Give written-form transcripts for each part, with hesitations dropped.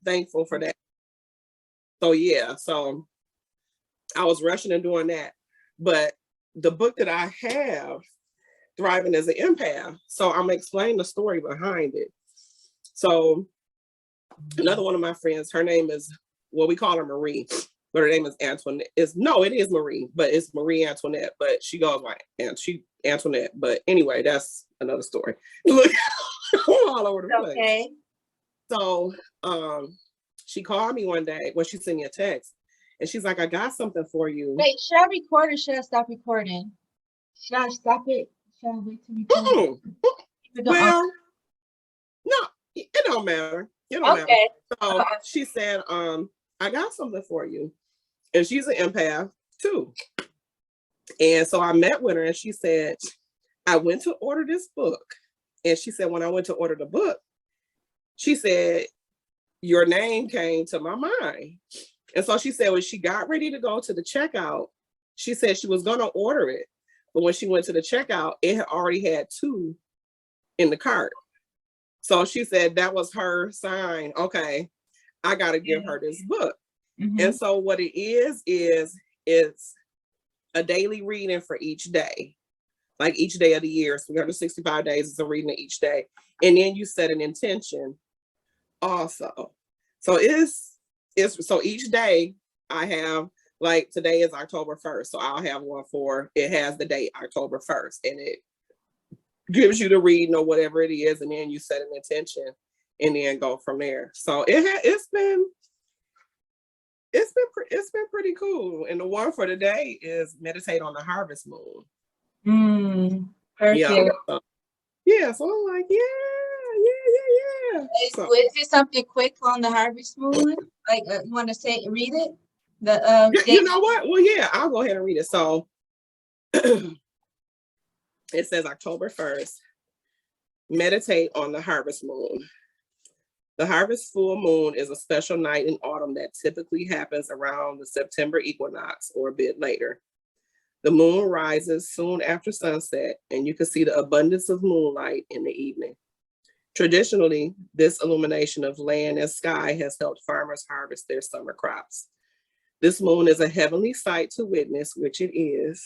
thankful for that. So yeah, so I was rushing and doing that. But the book that I have, Thriving as an Empath, so I'm explaining the story behind it. So another one of my friends, her name is, well, we call her Marie, but her name is Antoinette. It is Marie, but it's Marie Antoinette, but she goes by Antoinette. But anyway, that's another story. Look, all over the place. Okay. So she called me one day. Well, she sent me a text, and she's like, "I got something for you." Wait, should I record or should I stop recording? Should I stop it? Should I wait to record? Well, no, it don't matter. It don't matter. So she said, "I got something for you," and she's an empath too. And so I met with her, and she said, "I went to order this book," and she said, "When I went to order the book, she said, your name came to my mind." And so she said when she got ready to go to the checkout, she said she was going to order it. But when she went to the checkout, it had already had 2 in the cart. So she said that was her sign. Okay, I got to give her this book. Mm-hmm. And so what it is it's a daily reading for each day. Like each day of the year, 365 days is a reading of each day. And then you set an intention also. So it's so each day I have, like today is October 1st. So I'll have one for, it has the date October 1st, and it gives you the reading or whatever it is, and then you set an intention and then go from there. So it's been pretty cool. And the one for today is meditate on the harvest moon. Perfect. Yeah, so I'm like, yeah. So, is it something quick on the harvest moon? Like, you want to read it? You know what? Well, yeah, I'll go ahead and read it. So it says October 1st, meditate on the harvest moon. The harvest full moon is a special night in autumn that typically happens around the September equinox or a bit later. The moon rises soon after sunset, and you can see the abundance of moonlight in the evening. Traditionally, this illumination of land and sky has helped farmers harvest their summer crops. This moon is a heavenly sight to witness, which it is.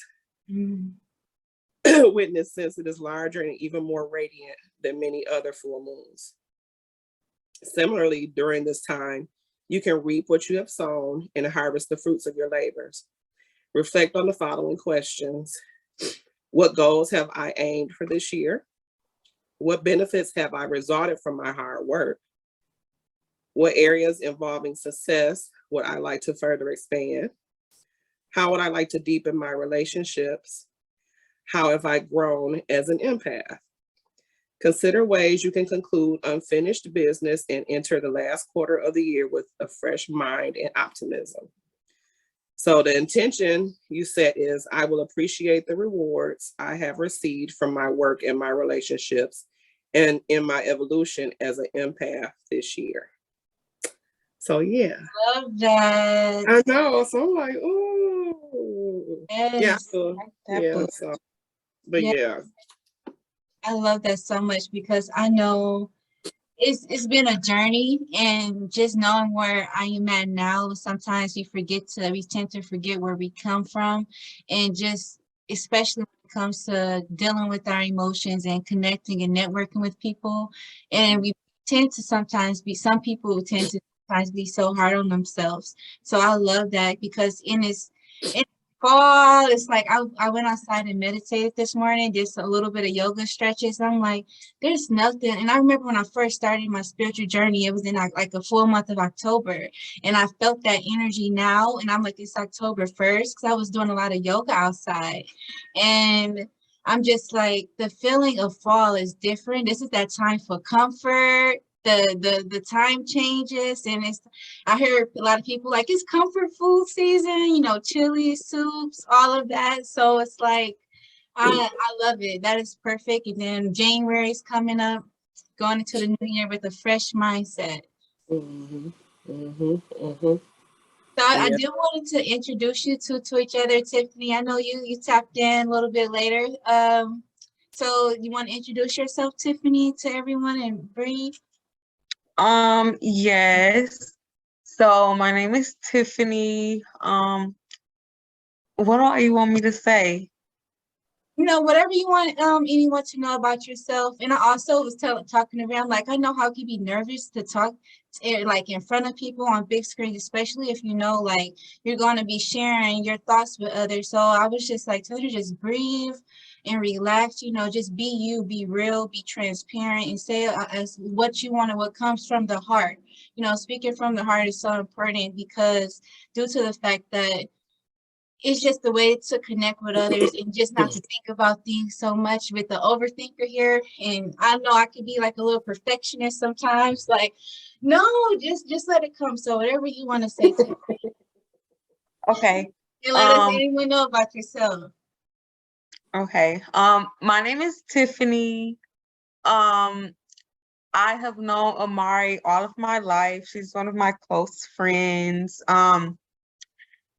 Witness since it is larger and even more radiant than many other full moons. Similarly, during this time, you can reap what you have sown and harvest the fruits of your labors. Reflect on the following questions. What goals have I aimed for this year? What benefits have I resulted from my hard work? What areas involving success would I like to further expand? How would I like to deepen my relationships? How have I grown as an empath? Consider ways you can conclude unfinished business and enter the last quarter of the year with a fresh mind and optimism. So the intention you set is, I will appreciate the rewards I have received from my work and my relationships and in my evolution as an empath this year. So yeah. Love that. I know. So I'm like, ooh. Yes. Yeah. I love that so much because I know it's been a journey, and just knowing where I am at now, sometimes we tend to forget where we come from, and just especially when it comes to dealing with our emotions and connecting and networking with people. And we tend to sometimes be so hard on themselves. So I love that, because in fall, it's like I went outside and meditated this morning, just a little bit of yoga stretches. I'm like, there's nothing. And I remember when I first started my spiritual journey, it was in like a full month of October, and I felt that energy now. And I'm like, it's October 1st, because I was doing a lot of yoga outside, and I'm just like, the feeling of fall is different. This is that time for comfort. The time changes, and I heard a lot of people like, it's comfort food season, chili soups, all of that. So it's like, I love it. That is perfect. And then January is coming up, going into the new year with a fresh mindset. So I did wanted to introduce you to each other, Tiffany. I know you tapped in a little bit later. So you want to introduce yourself, Tiffany, to everyone and breathe? Yes. So my name is Tiffany. What do you want me to say? Whatever you want anyone to know about yourself. And I also was talking around, like, I know how you be nervous to talk like in front of people on big screens, especially if like you're going to be sharing your thoughts with others. So I was just like, tell her just breathe and relax, just be you, be real, be transparent, and say as what you want and what comes from the heart. Speaking from the heart is so important, because due to the fact that it's just the way to connect with others and just not to think about things so much with the overthinker here. And I know I could be like a little perfectionist sometimes, like, no, just let it come. So whatever you want to say to Okay. and let us anyone know about yourself. Okay. My name is Tiffany. I have known Amari all of my life. She's one of my close friends.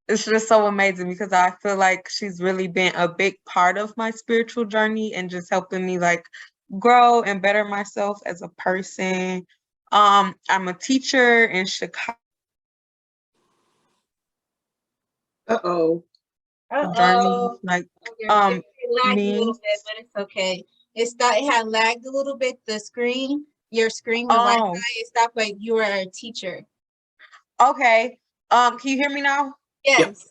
It's just so amazing because I feel like she's really been a big part of my spiritual journey and just helping me like grow and better myself as a person. I'm a teacher in Chicago. Uh-oh. Journey, like It lagged a little me. bit, but it's okay. It had lagged a little bit, the screen, your screen with Wi-Fi. Oh, It stopped like you were a teacher. okay. Can you hear me now? Yes.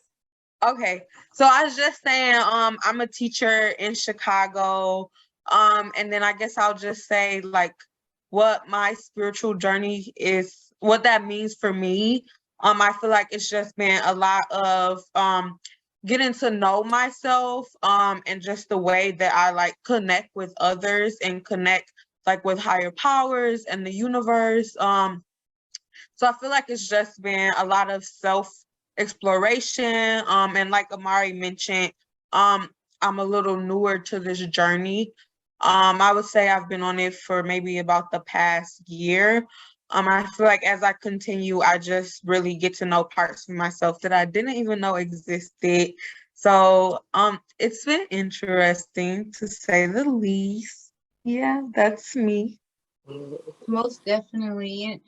Okay. So I was just saying, I'm a teacher in Chicago. And then I guess I'll just say like what my spiritual journey is, what that means for me. I feel like it's just been a lot of getting to know myself, and just the way that I like connect with others and connect like with higher powers and the universe. So I feel like it's just been a lot of self exploration. And like Amari mentioned, I'm a little newer to this journey. I would say I've been on it for maybe about the past year. I feel like as I continue, I just really get to know parts of myself that I didn't even know existed. So it's been interesting to say the least. Yeah, that's me. Most definitely.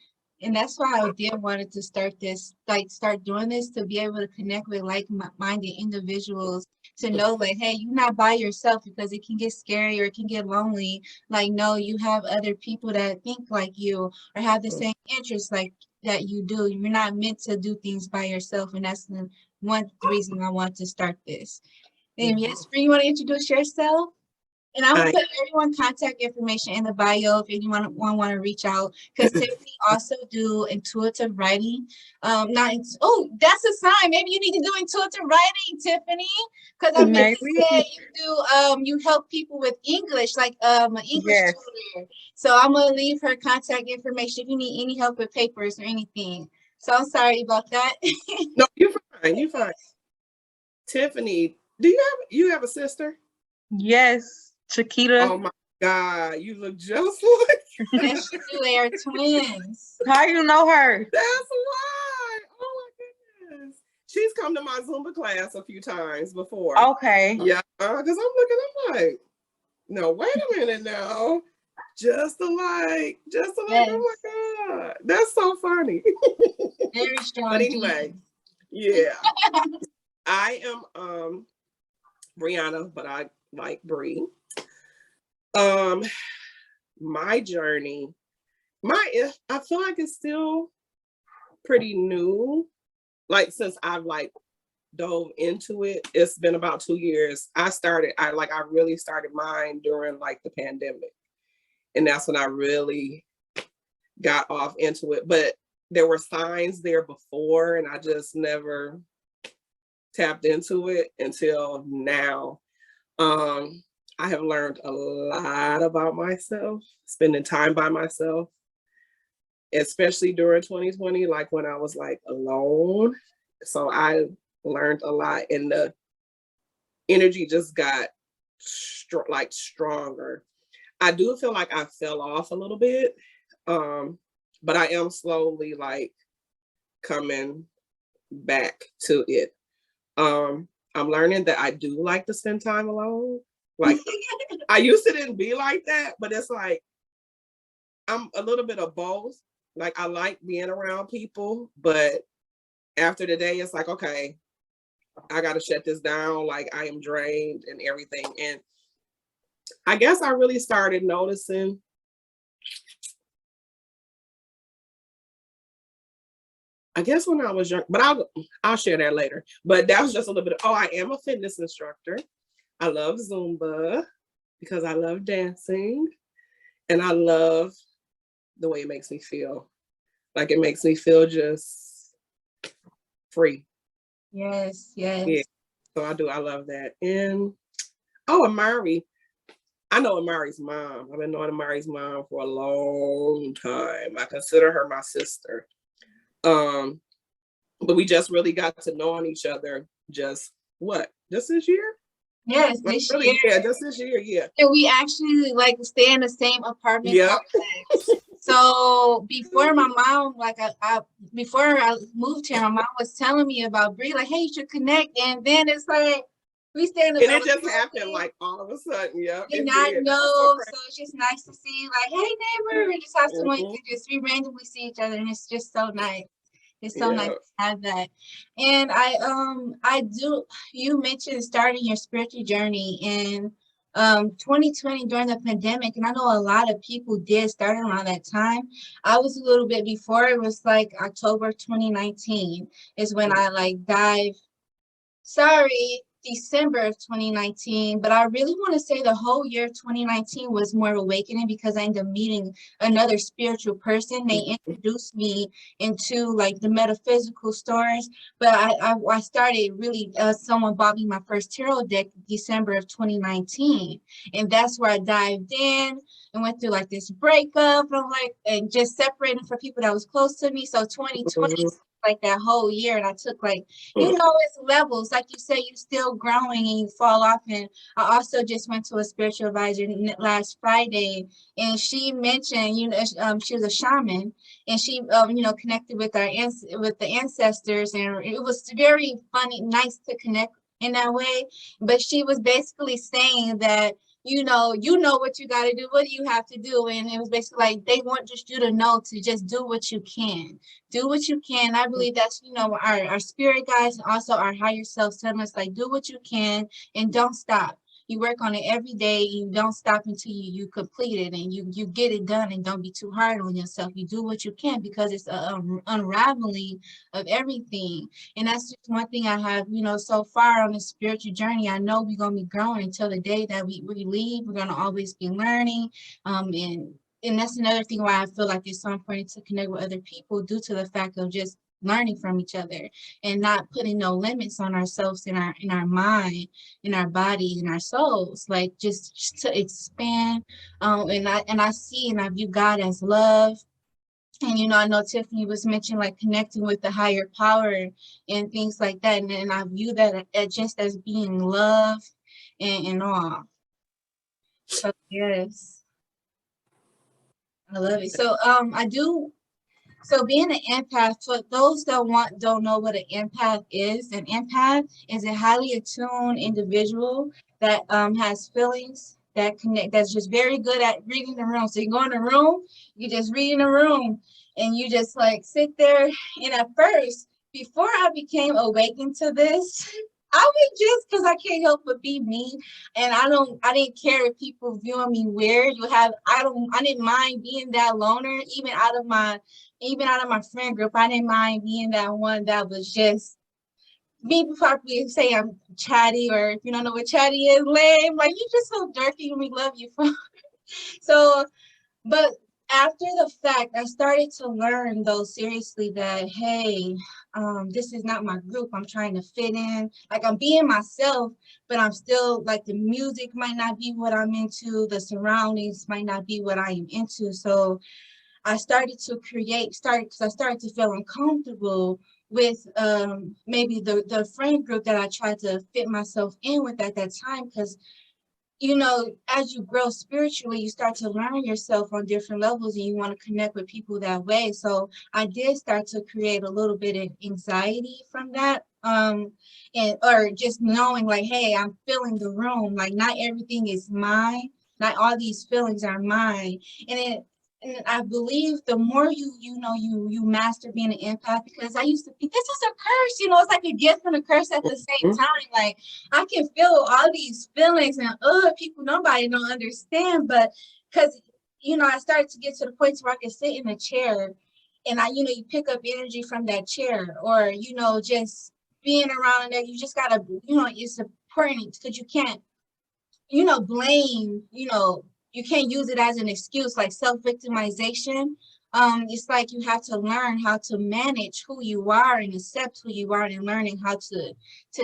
And that's why I did wanted to start doing this, to be able to connect with like-minded individuals, to know like, hey, you're not by yourself, because it can get scary or it can get lonely. Like, no, you have other people that think like you or have the same interests like that you do. You're not meant to do things by yourself. And that's the one reason I want to start this. And yes, Bree, you want to introduce yourself? And I will put everyone's contact information in the bio if anyone want to reach out. Because Tiffany also do intuitive writing. That's a sign. Maybe you need to do intuitive writing, Tiffany. Because I mean, Maybe. you said you help people with English, like an English Yes. tutor. So I'm gonna leave her contact information if you need any help with papers or anything. So I'm sorry about that. No, you're fine. You're fine. Tiffany, do you have a sister? Yes, Chiquita. Oh my God, you look just like Yes, you do. They are twins. How you know her? That's why. Oh my goodness. She's come to my Zumba class a few times before. Okay. Yeah, because I'm like, no, wait a minute now. Just alike. Yes. Oh my God. That's so funny. Very strong. But anyway, yeah. I am Brianna, but I like Bree. My journey, I feel like it's still pretty new. Like since I've like dove into it, it's been about 2 years. I really started mine during like the pandemic. And that's when I really got off into it. But there were signs there before, and I just never tapped into it until now. I have learned a lot about myself, spending time by myself, especially during 2020, like when I was like alone. So I learned a lot, and the energy just got stronger. I do feel like I fell off a little bit, but I am slowly like coming back to it. I'm learning that I do like to spend time alone. Like I used to didn't be like that, but it's like I'm a little bit of both. Like, I like being around people, but after the day, it's like, okay, I got to shut this down. Like, I am drained and everything. And I guess I really started noticing, I guess when I was young, but I'll share that later. But that was just a little bit of, oh, I am a fitness instructor. I love Zumba because I love dancing, and I love the way it makes me feel. Like, it makes me feel just free. Yes, yes. Yeah. So I do. I love that. And oh, Amari. I know Amari's mom. I've been knowing Amari's mom for a long time. I consider her my sister. But we just really got to knowing each other just this year? Yes, Like, this really, year. yeah, just this year, yeah. And we actually like stay in the same apartment complex. So before my mom, like before I moved here, my mom was telling me about Bree, like, hey, you should connect. And then it's like we stay in the and it just happened like all of a sudden, yeah. Did not know, so it's just nice to see, like, hey neighbor, we just have someone to just we randomly see each other, and it's just so nice. It's so nice to have that. And I do, you mentioned starting your spiritual journey in 2020 during the pandemic, and I know a lot of people did start around that time. I was a little bit before. It was like October 2019 is when I like December of 2019, but I really want to say the whole year 2019 was more awakening because I ended up meeting another spiritual person. They introduced me into like the metaphysical stories, but I started really, someone bought me my first tarot deck December of 2019, and that's where I dived in and went through like this breakup and just separating from people that was close to me. So 2020 like that whole year, and I took like, it's levels, like you say, you still growing and you fall off. And I also just went to a spiritual advisor last Friday, and she mentioned, she was a shaman, and she connected with with the ancestors, and it was very funny, nice to connect in that way. But she was basically saying that you know what you got to do, what do you have to do, and it was basically like they want just you to know to just do what you can. I believe that's our spirit guides and also our higher self telling us like do what you can and don't stop. You work on it every day. You don't stop until you complete it, and you get it done, and don't be too hard on yourself. You do what you can because it's an unraveling of everything. And that's just one thing I have, so far on the spiritual journey. I know we're going to be growing until the day that we leave. We're going to always be learning. And that's another thing why I feel like it's so important to connect with other people due to the fact of just learning from each other and not putting no limits on ourselves in our mind, in our body, in our souls, like just to expand. And I see and I view God as love. And I know Tiffany was mentioning like connecting with the higher power and things like that. And I view that just as being love and all. So yes, I love it. So So being an empath, for those that don't know what an empath is a highly attuned individual that has feelings that connect, that's just very good at reading the room. So you go in the room, you just read in the room, and you just like sit there. And at first, before I became awakened to this, I would just, because I can't help but be me, and I didn't care if people viewing me weird. I didn't mind being that loner, even out of my friend group. I didn't mind being that one that was just me. Probably say I'm chatty, or if you don't know what chatty is, lame. Like, you just so dirty and we love you for. So, but after the fact, I started to learn though seriously that, hey, this is not my group. I'm trying to fit in. Like, I'm being myself, but I'm still like, the music might not be what I'm into. The surroundings might not be what I am into. So I started to because I started to feel uncomfortable with maybe the friend group that I tried to fit myself in with at that time. Because as you grow spiritually, you start to learn yourself on different levels, and you want to connect with people that way. So I did start to create a little bit of anxiety from that. Or just knowing like, hey, I'm feeling the room. Like, not everything is mine. Not all these feelings are mine. And And I believe the more you master being an empath, because I used to think this is a curse, it's like a gift and a curse at the same time. Like I can feel all these feelings and people, nobody don't understand, but because I started to get to the point where I could sit in a chair and you pick up energy from that chair, or just being around that, you just gotta, it's important because you can't, blame, you can't use it as an excuse, like self-victimization. It's like you have to learn how to manage who you are and accept who you are, and learning how to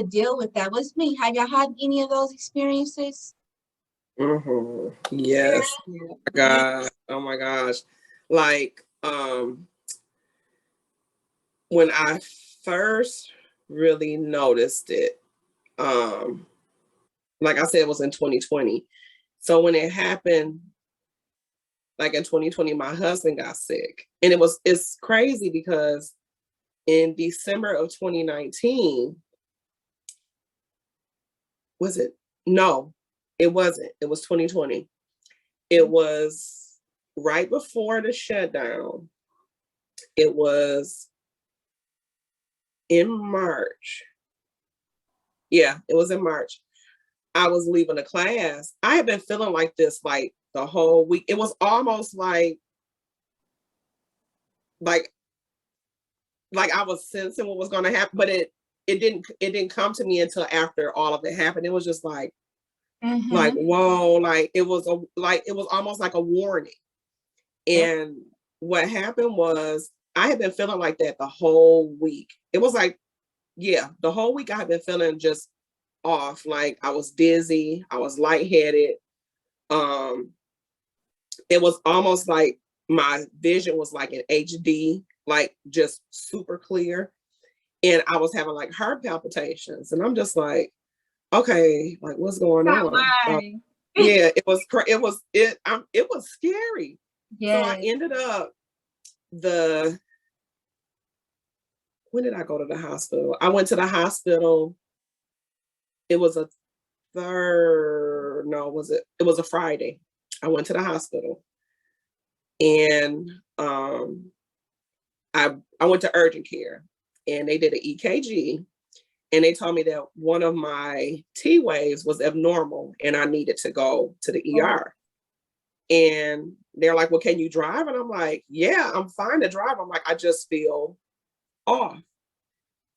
deal with that. What's me? Have y'all had any of those experiences? Yes. Oh my God. Oh my gosh. Like, when I first really noticed it, like I said, it was in 2020. So when it happened, like in 2020, my husband got sick. And it's crazy because in December of 2019, was it? No, it wasn't. It was 2020. It was right before the shutdown. It was in March. Yeah, it was in March. I was leaving a class. I had been feeling like this like the whole week. It was almost like I was sensing what was going to happen, but it didn't come to me until after all of it happened. It was just like whoa, like it was almost like a warning. And what happened was I had been feeling like that the whole week. It was like, yeah, the whole week I had been feeling just off. Like I was dizzy, I was lightheaded. It was almost like my vision was like in HD, like just super clear. And I was having like heart palpitations. And I'm just like, okay, like what's going on? Yeah, it was scary. Yeah. So I ended up when did I go to the hospital? I went to the hospital. It was a Friday. I went to the hospital and I went to urgent care and they did an EKG and they told me that one of my T waves was abnormal and I needed to go to the ER. And they're like, well, can you drive? And I'm like, yeah, I'm fine to drive. I'm like, I just feel off.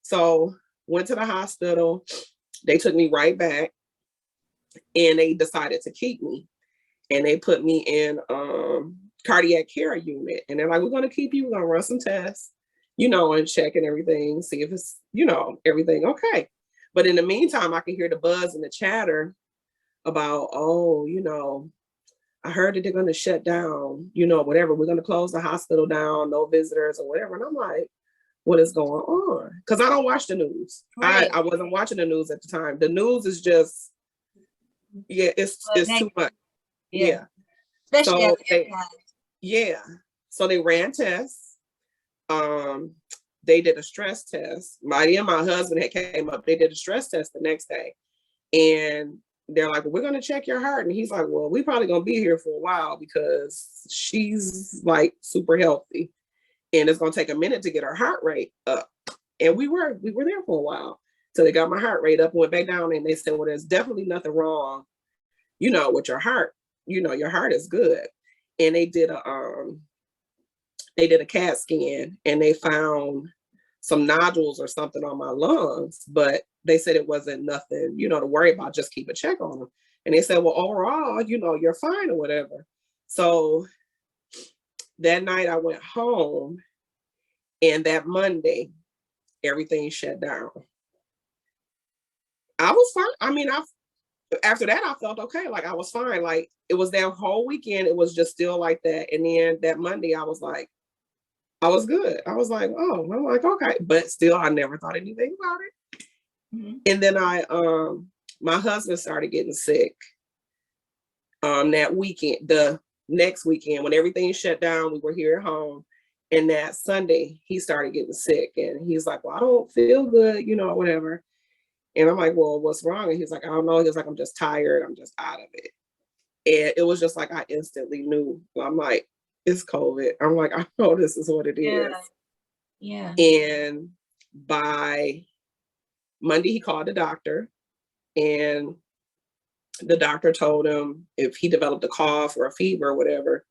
So went to the hospital. They took me right back and they decided to keep me. And they put me in cardiac care unit. And they're like, we're going to keep you. We're going to run some tests, and check and everything, see if it's, everything okay. But in the meantime, I can hear the buzz and the chatter about, I heard that they're going to shut down, whatever. We're going to close the hospital down, no visitors or whatever. And I'm like, what is going on? Because I don't watch the news. Right. I wasn't watching the news at the time. The news is just, it's too much. Yeah. So so they ran tests. They did a stress test. My husband had came up. They did a stress test the next day. And they're like, well, we're going to check your heart. And he's like, well, we probably going to be here for a while because she's like super healthy. And it's going to take a minute to get her heart rate up. And we were there for a while. So they got my heart rate up and went back down. And they said, well, there's definitely nothing wrong, with your heart. Your heart is good. And they did a CAT scan and they found some nodules or something on my lungs, but they said it wasn't nothing, to worry about, just keep a check on them. And they said, well, overall, you're fine or whatever. So that night I went home and that Monday, everything shut down. I was fine. I mean, after that, I felt okay. Like I was fine. Like it was that whole weekend. It was just still like that. And then that Monday, I was like, I was good. I was like, oh, I'm like, okay. But still, I never thought anything about it. Mm-hmm. And then my husband started getting sick that weekend, the next weekend when everything shut down, we were here at home. And that Sunday, he started getting sick. And he's like, well, I don't feel good, whatever. And I'm like, well, what's wrong? And he's like, I don't know. He's like, I'm just tired. I'm just out of it. And it was just like, I instantly knew. I'm like, it's COVID. I'm like, I know this is what it is. Yeah. And by Monday, he called the doctor, and the doctor told him if he developed a cough or a fever or whatever,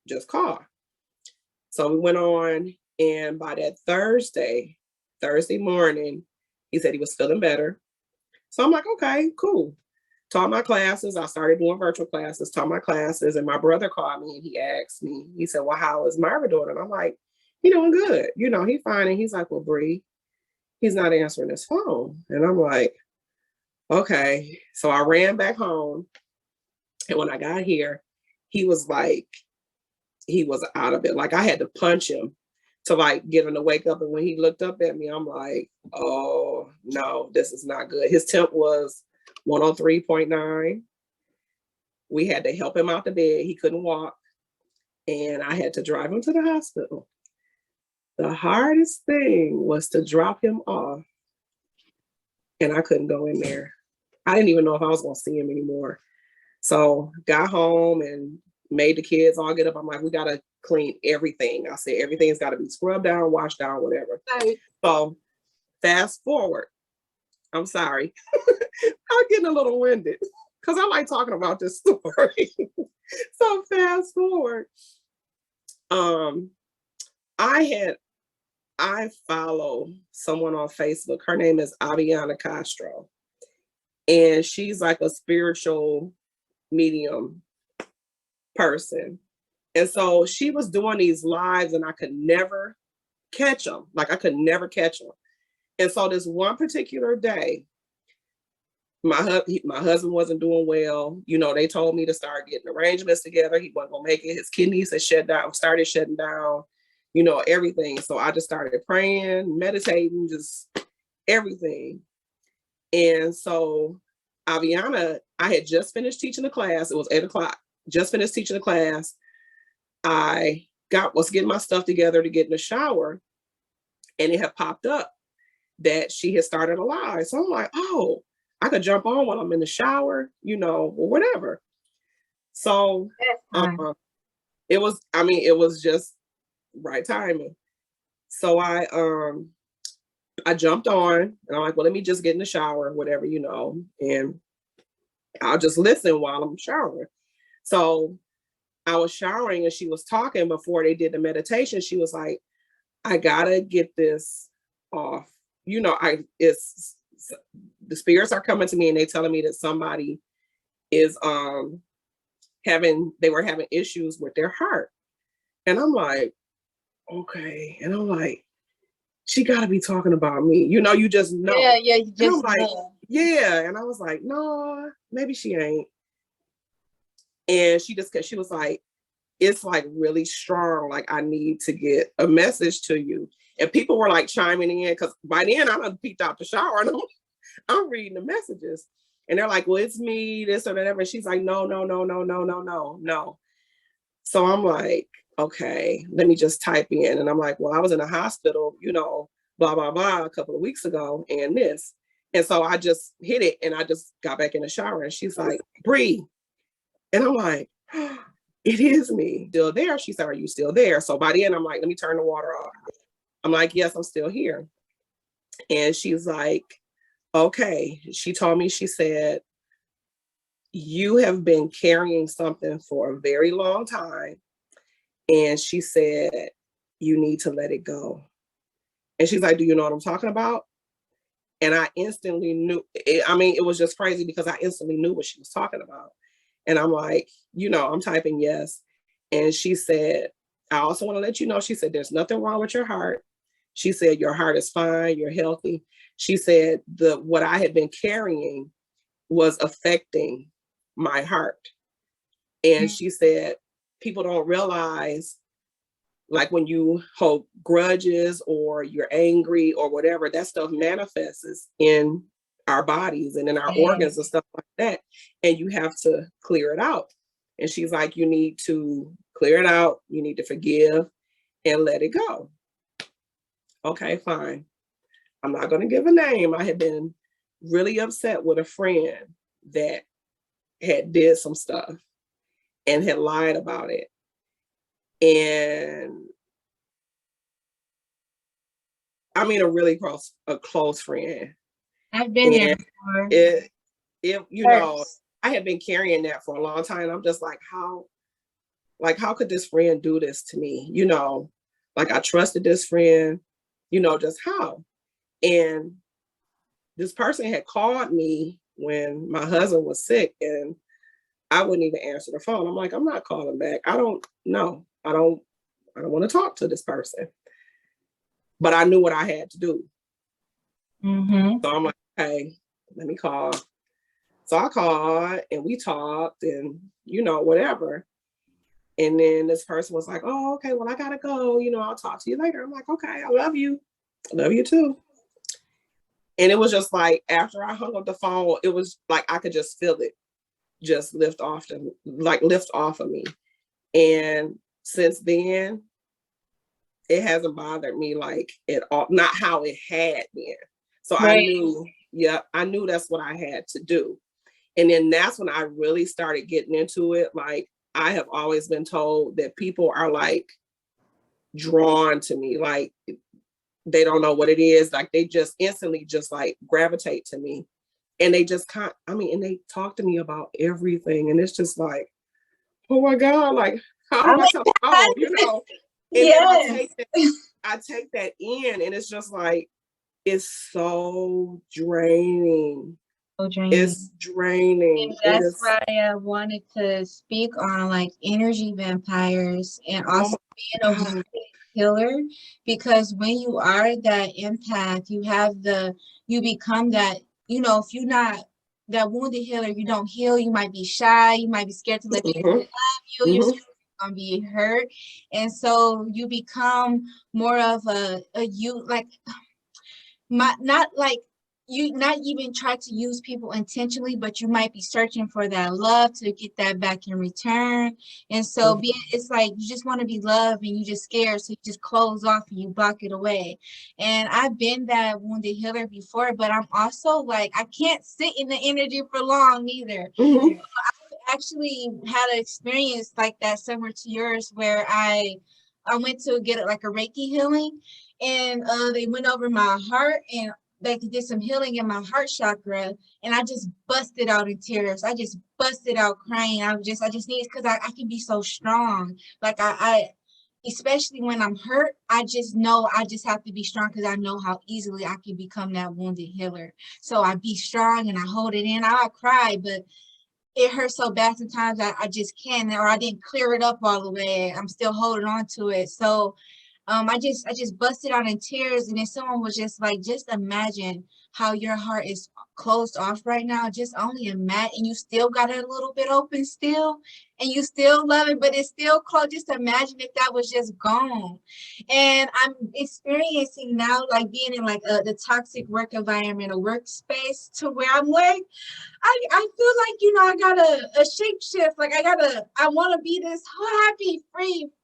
just call. So we went on, and by that Thursday morning, he said he was feeling better. So I'm like, okay, cool. Taught my classes. I started doing virtual classes, taught my classes, and my brother called me and he asked me, he said, well, how is Myra doing? And I'm like, he doing good. He fine. And he's like, well, Bree, he's not answering his phone. And I'm like, okay. So I ran back home. And when I got here, he was out of it. Like I had to punch him to like get him to wake up. And when he looked up at me, I'm like, oh no, this is not good. His temp was 103.9. We had to help him out the bed. He couldn't walk. And I had to drive him to the hospital. The hardest thing was to drop him off. And I couldn't go in there. I didn't even know if I was going to see him anymore. So got home and made the kids all get up. I'm like, we got to clean everything. I said, everything's got to be scrubbed down, washed down, whatever. Right. So fast forward. I'm sorry. I'm getting a little winded because I like talking about this story. So fast forward. I follow someone on Facebook. Her name is Aviana Castro. And she's like a spiritual medium person. And so she was doing these lives and I could never catch them. Like I could never catch them. And so this one particular day, my husband wasn't doing well. They told me to start getting arrangements together. He wasn't gonna make it. His kidneys had started shutting down, everything. So I just started praying, meditating, just everything. And so Aviana, I had just finished teaching the class. It was 8:00. Just finished teaching the class. I was getting my stuff together to get in the shower, and it had popped up that she had started a live. So I'm like, oh, I could jump on while I'm in the shower, or whatever. So it was just right timing. So I jumped on and I'm like, well, let me just get in the shower, whatever, and I'll just listen while I'm showering. So I was showering and she was talking before they did the meditation. She was like, I gotta get this off. The spirits are coming to me and they telling me that somebody is they were having issues with their heart. And I'm like, okay. And I'm like, she gotta be talking about me. You just know. Yeah, you just like, know. Yeah. And I was like, no, maybe she ain't. And she was like, it's like really strong. Like I need to get a message to you. And people were like chiming in because by then I done peeked out the shower and I'm reading the messages. And they're like, well, it's me, this or whatever. And she's like, no. So I'm like, okay, let me just type in. And I'm like, well, I was in a hospital, blah, blah, blah, a couple of weeks ago and this. And so I just hit it and I just got back in the shower and she's like, Bree. And I'm like, oh, it is me. Still there? She said, are you still there? So by the end, I'm like, let me turn the water off. I'm like, yes, I'm still here. And she's like, okay. She told me, she said, you have been carrying something for a very long time. And she said, you need to let it go. And she's like, do you know what I'm talking about? And I instantly knew, it was just crazy because I instantly knew what she was talking about. And I'm like, I'm typing yes. And she said, I also want to let you know, she said, there's nothing wrong with your heart. She said, your heart is fine, you're healthy. She said, what I had been carrying was affecting my heart. And she said, people don't realize, like when you hold grudges or you're angry or whatever, that stuff manifests in our bodies and in our organs and stuff like that. And you have to clear it out. And she's like, you need to clear it out. You need to forgive and let it go. Okay, fine. I'm not going to give a name. I had been really upset with a friend that had did some stuff and had lied about it. And I mean, a really close friend. I've been and there before. It, you know, I had been carrying that for a long time. I'm just like, how could this friend do this to me? You know, like I trusted this friend, you know, just how? And this person had called me when my husband was sick, and I wouldn't even answer the phone. I'm like, I'm not calling back. I don't know. I don't want to talk to this person. But I knew what I had to do. Mm-hmm. So I'm like, hey, let me call. So I called and we talked and, you know, whatever. And then this person was like, oh, okay, well, I gotta go. You know, I'll talk to you later. I'm like, okay, I love you. I love you too. And it was just like, after I hung up the phone, it was like, I could just feel it just lift off of me. And since then, it hasn't bothered me like at all, not how it had been. So Right. I knew that's what I had to do. And then that's when I really started getting into it. Like, I have always been told that people are like drawn to me, like they don't know what it is. Like they just instantly just like gravitate to me. And they just and they talk to me about everything. And it's just like, oh my God, like how do I tell them, you know? And yes. then I take that in, and it's just like, it's so draining. It's draining. And that's why I wanted to speak on like energy vampires and also being a wounded healer, because when you are that empath, you become that, you know, if you're not that wounded healer, you don't heal, you might be shy, you might be scared to let people love you, you're gonna be hurt. And so you become more of you not even try to use people intentionally, but you might be searching for that love to get that back in return. And so it's like you just want to be loved and you just scared, so you just close off and you block it away. And I've been that wounded healer before, but I'm also like, I can't sit in the energy for long either. I actually had an experience like that similar to yours, where I went to get like a Reiki healing, and they went over my heart and they did some healing in my heart chakra, and I just busted out in tears. I just busted out crying. I just need, because I can be so strong. Like I especially when I'm hurt, I just know I just have to be strong, because I know how easily I can become that wounded healer. So I be strong and I hold it in. I'll cry, but it hurts so bad sometimes I just can't, or I didn't clear it up all the way. I'm still holding on to it. So I just busted out in tears, and then someone was just like, just imagine how your heart is closed off right now. Just only imagine, and you still got it a little bit open still, and you still love it, but it's still closed. Just imagine if that was just gone. And I'm experiencing now, like being in like the toxic work environment, a workspace, to where I'm like, I feel like, you know, I got a shape shift. Like I want to be this happy,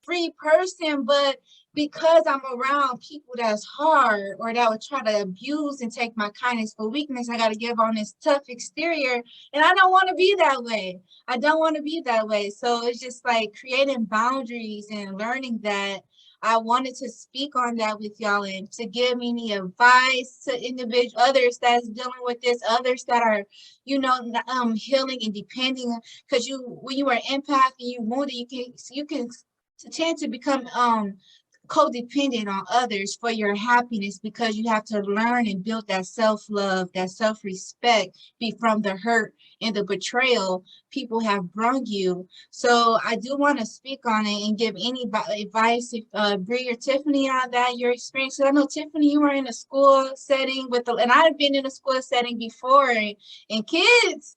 free person, but because I'm around people that's hard, or that would try to abuse and take my kindness for weakness, I got to give on this tough exterior. And I don't want to be that way. I don't want to be that way. So it's just like creating boundaries and learning that. I wanted to speak on that with y'all, and to give any advice to individual others that's dealing with this, others that are, you know, healing and depending, because when you are empath and you wounded, you can tend to become codependent on others for your happiness, because you have to learn and build that self-love, that self-respect, be from the hurt and the betrayal people have brought you. So I do want to speak on it and give any advice, if Bree or Tiffany, on that, your experience. So I know, Tiffany, you were in a school setting and I've been in a school setting before, and kids,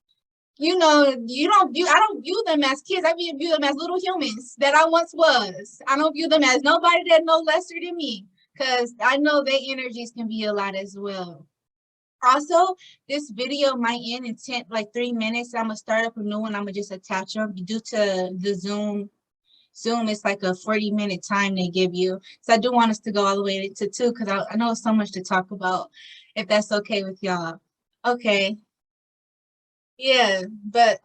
you know, I don't view them as kids. I view them as little humans that I once was. I don't view them as nobody that no lesser than me, because I know their energies can be a lot as well. Also, this video might end in 3 minutes. I'm gonna start up a new one. I'm gonna just attach them due to the Zoom. Zoom is like a 40-minute time they give you. So I do want us to go all the way to 2, because I know so much to talk about, if that's okay with y'all. Okay. Yeah, but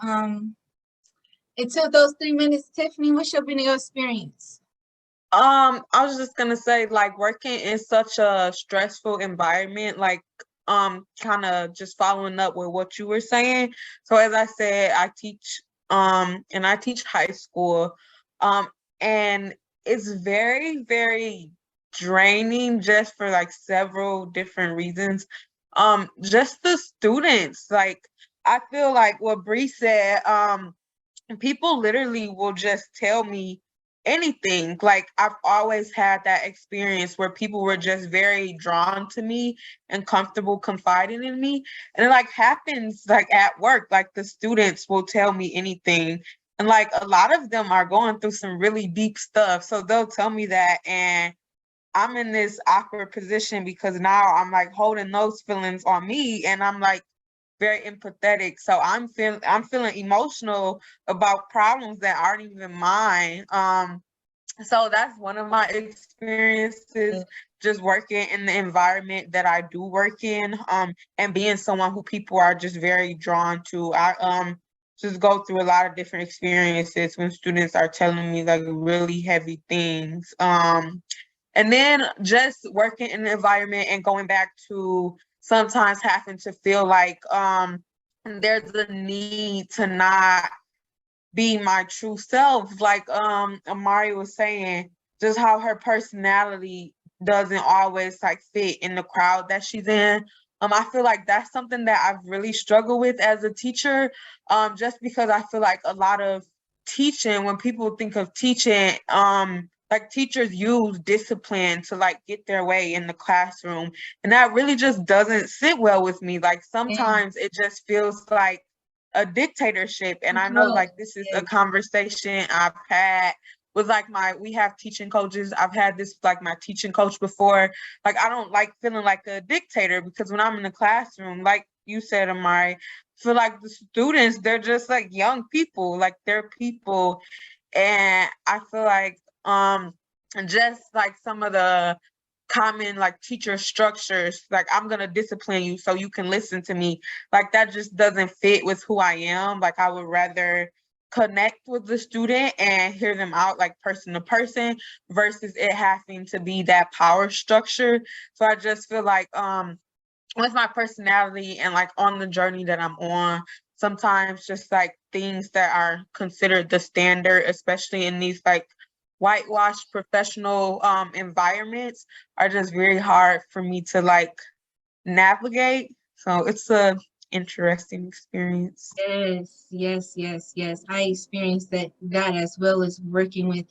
until those 3 minutes, Tiffany, what's your video experience? I was just gonna say, like, working in such a stressful environment, like, kind of just following up with what you were saying. So as I said, I teach, and I teach high school, um, and it's very, very draining just for like several different reasons. Just the students, like, I feel like what Bree said, people literally will just tell me anything. Like, I've always had that experience where people were just very drawn to me and comfortable confiding in me. And it like happens like at work, like the students will tell me anything. And like a lot of them are going through some really deep stuff. So they'll tell me that, and I'm in this awkward position because now I'm like holding those feelings on me, and I'm like very empathetic. So I'm feeling emotional about problems that aren't even mine. So that's one of my experiences, just working in the environment that I do work in, and being someone who people are just very drawn to. I just go through a lot of different experiences when students are telling me like really heavy things. And then just working in the environment and going back to sometimes having to feel like there's a need to not be my true self. Like Amari was saying, just how her personality doesn't always like fit in the crowd that she's in. I feel like that's something that I've really struggled with as a teacher. Just because I feel like a lot of teaching, when people think of teaching, like teachers use discipline to like get their way in the classroom. And that really just doesn't sit well with me. Like sometimes it just feels like a dictatorship. And I know like this is a conversation I've had with like we have teaching coaches. I've had this like my teaching coach before. Like I don't like feeling like a dictator, because when I'm in the classroom, like you said, Amari, feel like the students, they're just like young people, like they're people. And I feel like just like some of the common like teacher structures, like I'm gonna discipline you so you can listen to me, like that just doesn't fit with who I am. Like I would rather connect with the student and hear them out like person to person, versus it having to be that power structure. So I just feel like with my personality and like on the journey that I'm on, sometimes just like things that are considered the standard, especially in these like whitewashed professional environments, are just very hard for me to like navigate. So it's a interesting experience. Yes. I experienced that as well as working with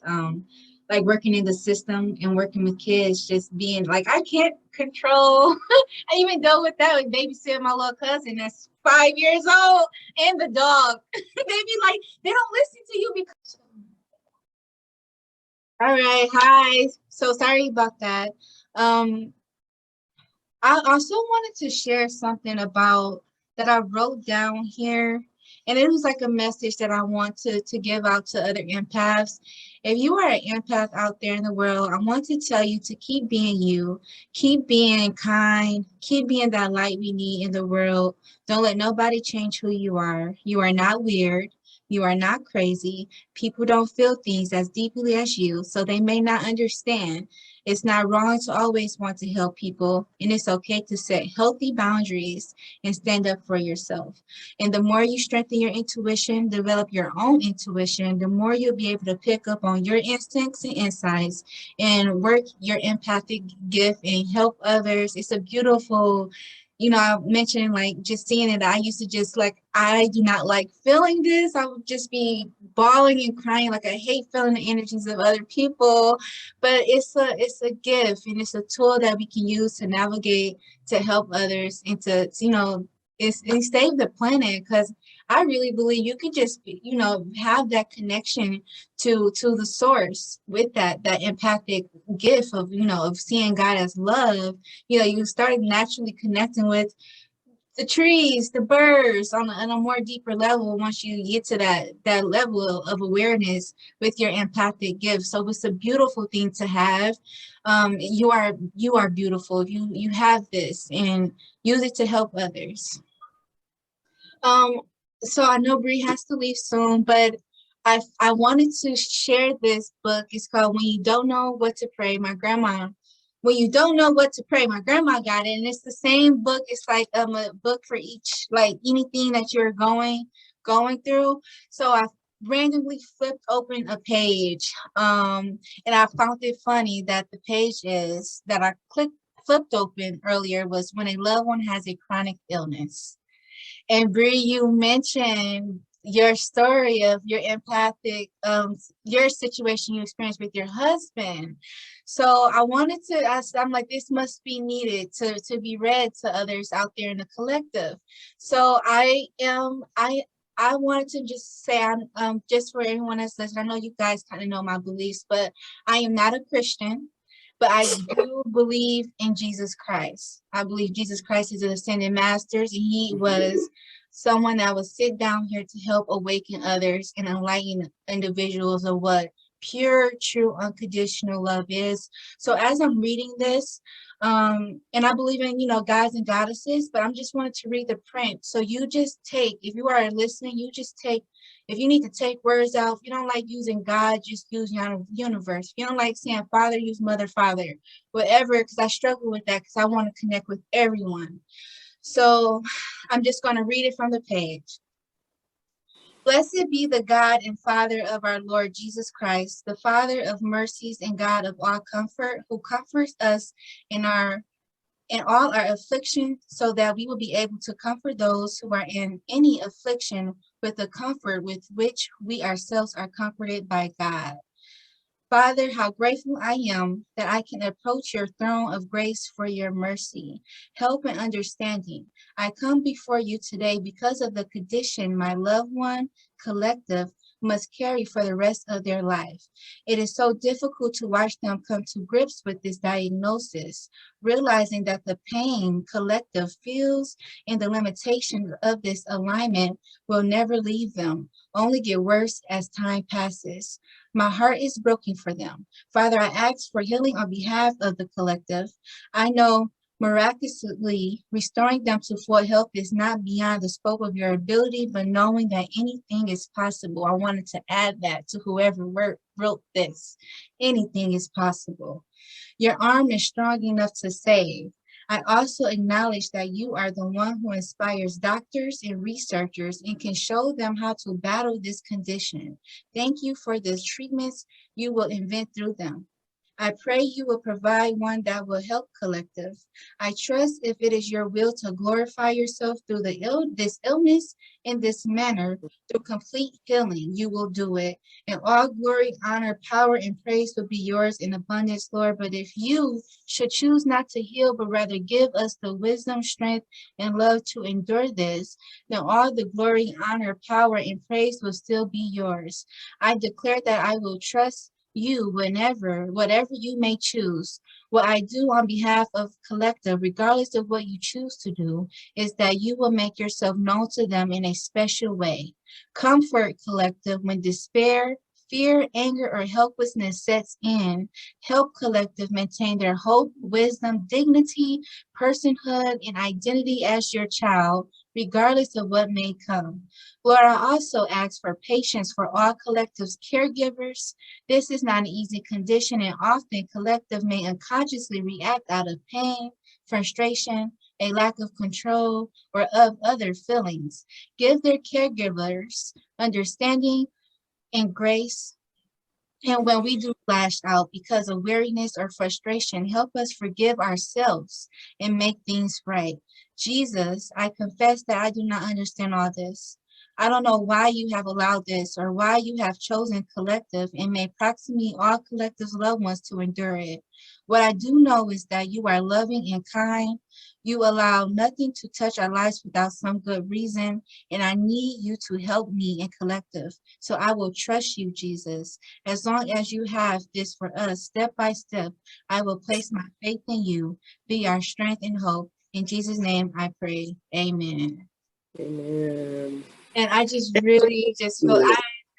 like working in the system and working with kids, just being like I can't control. I even dealt with that with babysitting my little cousin that's 5 years old and the dog. They be like, they don't listen to you because all right, hi. So sorry about that. I also wanted to share something about that I wrote down here. And it was like a message that I want to give out to other empaths. If you are an empath out there in the world, I want to tell you to keep being you, keep being kind, keep being that light we need in the world. Don't let nobody change who you are. You are not weird. You are not crazy. People don't feel things as deeply as you, so they may not understand. It's not wrong to always want to help people, and it's okay to set healthy boundaries and stand up for yourself. And the more you strengthen your intuition, develop your own intuition, the more you'll be able to pick up on your instincts and insights and work your empathic gift and help others. It's a beautiful, I mentioned like just seeing it. I used to just like, I do not like feeling this. I would just be bawling and crying. Like I hate feeling the energies of other people, but it's a gift and it's a tool that we can use to navigate, to help others and to and save the planet. Because I really believe you can just have that connection to the source with that empathic gift of seeing God as love. You start naturally connecting with the trees, the birds on a more deeper level once you get to that level of awareness with your empathic gift. So it's a beautiful thing to have. You are beautiful. You have this, and use it to help others. So I know Bree has to leave soon, but I wanted to share this book. It's called When You Don't Know What to Pray. When you don't know what to pray, my grandma got it. And it's the same book. It's like a book for each, like anything that you're going through. So I randomly flipped open a page. And I found it funny that the page is that I flipped open earlier was when a loved one has a chronic illness. And Bree, you mentioned your story of your empathic, your situation you experienced with your husband. So I wanted to ask, I'm like, this must be needed to be read to others out there in the collective. So I wanted to just say, just for everyone that's listening, I know you guys kind of know my beliefs, but I am not a Christian. But I do believe in Jesus Christ. I believe Jesus Christ is an ascended masters, and he was someone that would sit down here to help awaken others and enlighten individuals of what pure, true, unconditional love is. So as I'm reading this, and I believe in, gods and goddesses, but I'm just wanted to read the print. So you just take, if you are listening, you just take, if you need to take words out, if you don't like using God, just use universe. If you don't like saying father, use mother, father, whatever, because I struggle with that because I want to connect with everyone. So I'm just going to read it from the page. Blessed be the God and Father of our Lord Jesus Christ, the Father of mercies and God of all comfort, who comforts us in all our affliction, so that we will be able to comfort those who are in any affliction with the comfort with which we ourselves are comforted by God. Father, how grateful I am that I can approach your throne of grace for your mercy, help, and understanding. I come before you today because of the condition my loved one, collective, must carry for the rest of their life. It is so difficult to watch them come to grips with this diagnosis, realizing that the pain collective feels and the limitations of this alignment will never leave them, only get worse as time passes. My heart is broken for them. Father, I ask for healing on behalf of the collective. I know miraculously restoring them to full health is not beyond the scope of your ability, but knowing that anything is possible. I wanted to add that to whoever wrote this. Anything is possible. Your arm is strong enough to save. I also acknowledge that you are the one who inspires doctors and researchers and can show them how to battle this condition. Thank you for the treatments you will invent through them. I pray you will provide one that will help collective. I trust if it is your will to glorify yourself through this illness in this manner, through complete healing, you will do it. And all glory, honor, power, and praise will be yours in abundance, Lord. But if you should choose not to heal, but rather give us the wisdom, strength, and love to endure this, then all the glory, honor, power, and praise will still be yours. I declare that I will trust you whatever you may choose. What I do on behalf of collective, regardless of what you choose to do, is that you will make yourself known to them in a special way. Comfort collective when despair, fear, anger, or helplessness sets in. Help collective maintain their hope, wisdom, dignity, personhood, and identity as your child, regardless of what may come. Lord, I also ask for patience for all collectives' caregivers. This is not an easy condition, and often collective may unconsciously react out of pain, frustration, a lack of control, or of other feelings. Give their caregivers understanding and grace. And when we do lash out because of weariness or frustration, help us forgive ourselves and make things right. Jesus, I confess that I do not understand all this. I don't know why you have allowed this or why you have chosen collective and made proximity all collective's loved ones to endure it. What I do know is that you are loving and kind. You allow nothing to touch our lives without some good reason, and I need you to help me in collective. So I will trust you, Jesus. As long as you have this for us, step by step, I will place my faith in you. Be our strength and hope. In Jesus' name I pray. Amen. Amen. And I just really just feel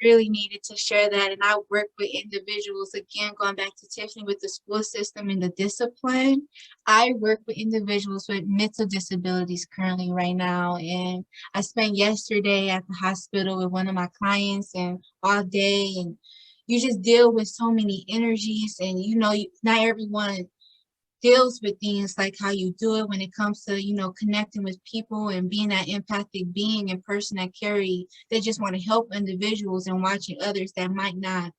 really needed to share that. And I work with individuals, again, going back to Tiffany with the school system and the discipline. I work with individuals with mental disabilities currently right now. And I spent yesterday at the hospital with one of my clients and all day. And you just deal with so many energies, and not everyone deals with things like how you do it when it comes to connecting with people and being that empathic being and person that just want to help individuals, and watching others that might not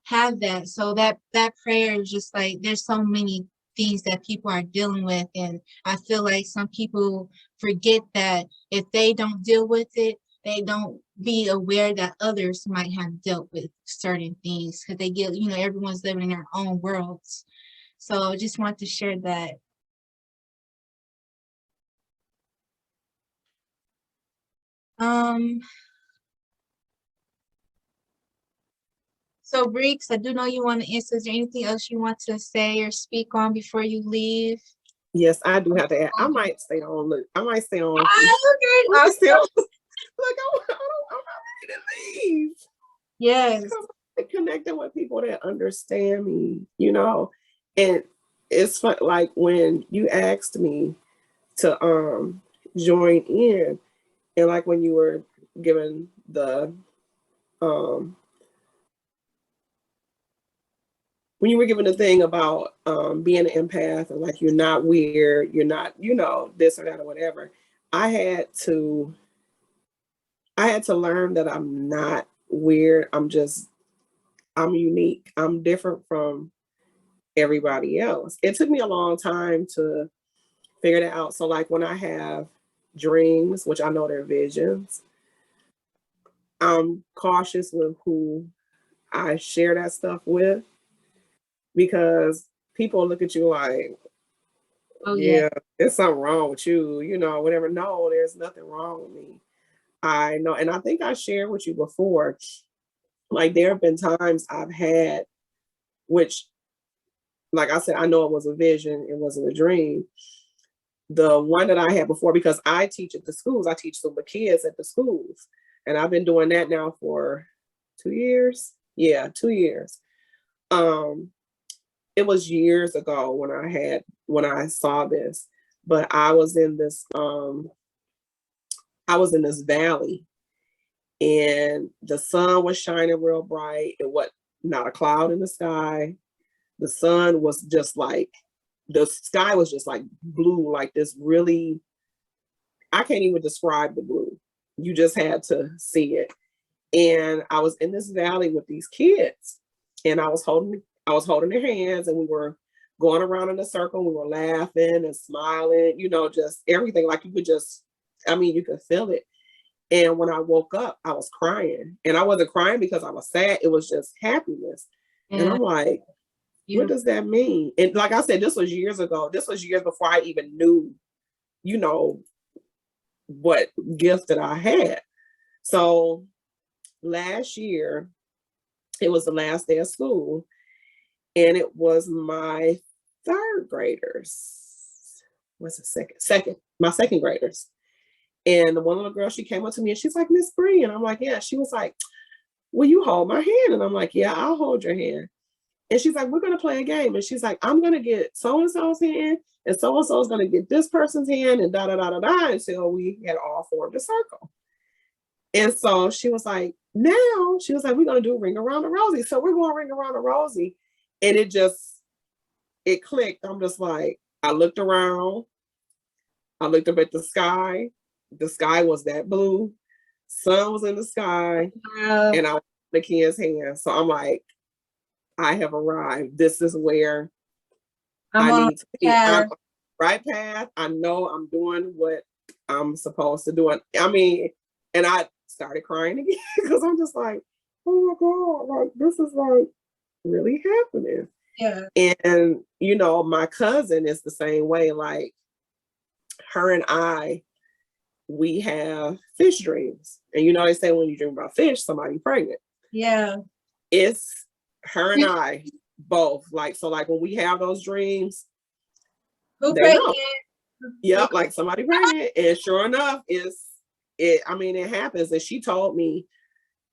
have that. So that prayer is just like, there's so many things that people are dealing with, and I feel like some people forget that if they don't deal with it, they don't be aware that others might have dealt with certain things, because they get, everyone's living in their own worlds. So just want to share that. So Breeks, I do know you want to answer. Is there anything else you want to say or speak on before you leave? Yes, I do have to add. I might stay on. Look, I might stay on. Okay. I might stay on. Look, I'm not ready to leave. Yes. Connecting with people that understand me, and it's fun. Like when you asked me to join in, and like when you were given the when you were given the thing about being an empath, and like you're not weird, you're not, this or that or whatever. I had to learn that I'm not weird. I'm unique. I'm different from everybody else. It took me a long time to figure that out. So like when I have dreams, which I know they're visions, I'm cautious with who I share that stuff with, because people look at you like, Oh yeah, there's something wrong with you, whatever. No, there's nothing wrong with me. I know. And I think I shared with you before, like there have been times I've had, which, like I said, I know it was a vision, it wasn't a dream. The one that I had before, because I teach at the schools, I teach the kids at the schools. And I've been doing that now for 2 years. Yeah, 2 years. It was years ago when I saw this, but I was in this valley, and the sun was shining real bright. It was not a cloud in the sky. The sun was just like, the sky was just like blue, like this really, I can't even describe the blue. You just had to see it. And I was in this valley with these kids, and I was holding their hands, and we were going around in a circle. We were laughing and smiling, just everything. Like you could feel it. And when I woke up, I was crying, and I wasn't crying because I was sad. It was just happiness. And I'm like, what does that mean? And like I said, this was years ago. This was years before I even knew, what gift that I had. So last year, it was the last day of school, and it was my third graders. What's the my second graders. And one little girl, she came up to me and she's like, Miss Bree. And I'm like, yeah. She was like, will you hold my hand? And I'm like, yeah, I'll hold your hand. And she's like, we're going to play a game. And she's like, I'm going to get so-and-so's hand, and so-and-so is going to get this person's hand, and da-da-da-da-da, until we had all formed a circle. And so she was like, we're going to do ring around the rosy. So we're going ring around the rosy. And it clicked. I'm just like, I looked around. I looked up at the sky. The sky was that blue. Sun was in the sky. Wow. And I was in the kid's hand. So I'm like, I have arrived. This is where I need to be. I'm on the right path. I know I'm doing what I'm supposed to do. And I started crying again because I'm just like, oh my God, like this is like really happening. Yeah. And my cousin is the same way. Like her and I, we have fish dreams. And they say when you dream about fish, somebody pregnant. Yeah. It's her and I both. Like, so like when we have those dreams, who pregnant? Yep, like somebody pregnant. And sure enough, it happens. And she told me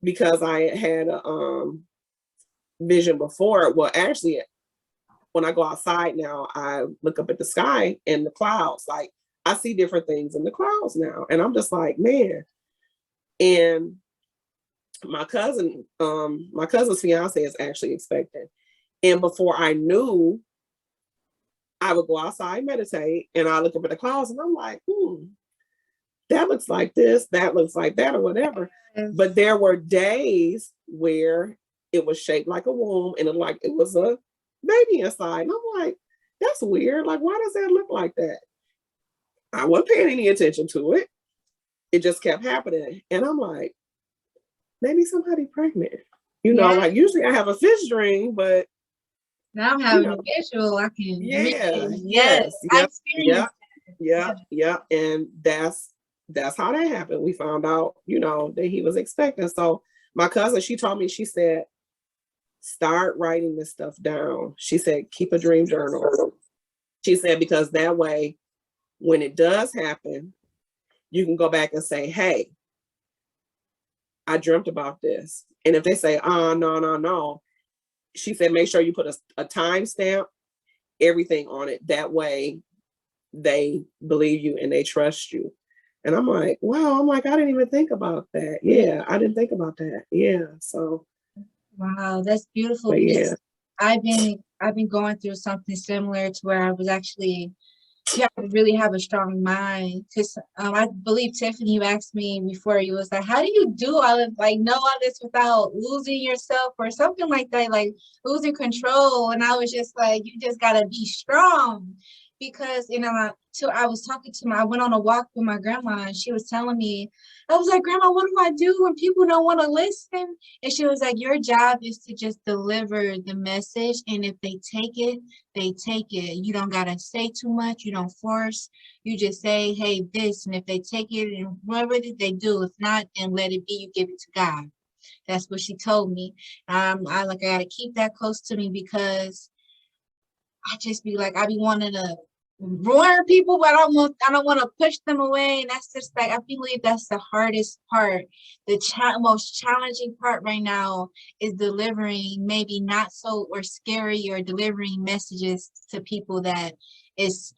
because I had a vision before. Well, actually, when I go outside now, I look up at the sky and the clouds. Like, I see different things in the clouds now. And I'm just like, man. And my cousin's fiance is actually expecting. And before I knew, I would go outside, meditate, and I look up at the clouds and I'm like, that looks like this, that looks like that, or whatever. But there were days where it was shaped like a womb and it was a baby inside. And I'm like, that's weird. Like, why does that look like that? I wasn't paying any attention to it. It just kept happening. And I'm like, maybe somebody pregnant. You know, like usually I have a fish dream, but now I'm having a visual. I can yeah. And that's how that happened. We found out, that he was expecting. So my cousin, she told me, she said, start writing this stuff down. She said, keep a dream journal. She said, because that way, when it does happen, you can go back and say, hey, I dreamt about this. And if they say, no. She said, make sure you put a timestamp, everything on it. That way they believe you and they trust you. And I'm like, wow, I didn't even think about that. Yeah, I didn't think about that. Yeah. So. Wow, that's beautiful. Yeah. I've been going through something similar to where I was actually, you have to really have a strong mind. Because I believe Tiffany, you asked me before, you was like, how do you do all of, know all this without losing yourself or something like that, like losing control? And I was just like, you just gotta be strong. Because I was talking to I went on a walk with my grandma and she was telling me, I was like, Grandma, what do I do when people don't want to listen? And she was like, your job is to just deliver the message. And if they take it, they take it. You don't got to say too much. You don't force. You just say, hey, this. And if they take it and whatever they do, if not, then let it be. You give it to God. That's what she told me. I got to keep that close to me because I just be like, I be wanting to warn people, but I don't want to push them away. And that's just like, I believe that's the hardest part. The most challenging part right now is delivering maybe not so or scary or delivering messages to people that is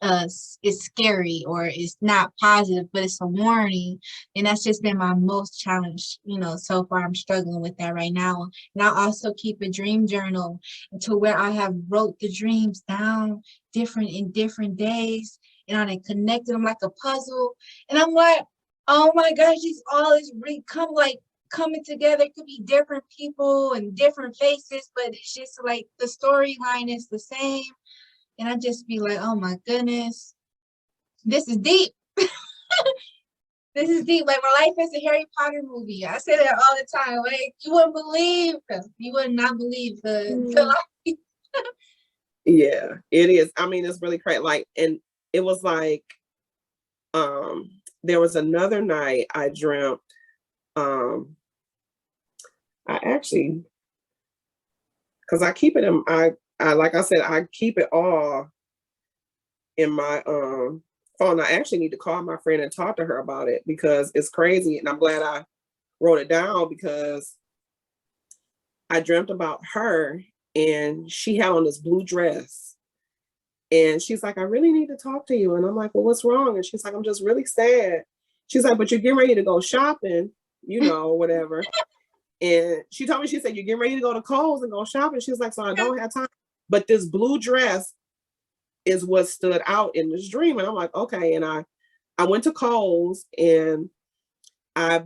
scary or it's not positive, but it's a warning. And that's just been my most challenge, so far. I'm struggling with that right now. And I also keep a dream journal to where I have wrote the dreams down in different days, and I connected them like a puzzle. And I'm like, oh my gosh, coming together. It could be different people and different faces, but it's just like the storyline is the same. And I just be like, oh my goodness, this is deep. This is deep. Like, my life is a Harry Potter movie. I say that all the time. Like, you would not believe the life. Yeah, it is. It's really crazy. Like, and it was like, there was another night I dreamt, I actually, because I keep it in, like I said, I keep it all in my phone. I actually need to call my friend and talk to her about it because it's crazy. And I'm glad I wrote it down because I dreamt about her and she had on this blue dress. And she's like, I really need to talk to you. And I'm like, well, what's wrong? And she's like, I'm just really sad. She's like, but you're getting ready to go shopping, whatever. And she told me, she said, you're getting ready to go to Kohl's and go shopping. She was like, so I don't have time. But this blue dress is what stood out in this dream. And I'm like, okay. And I went to Kohl's and I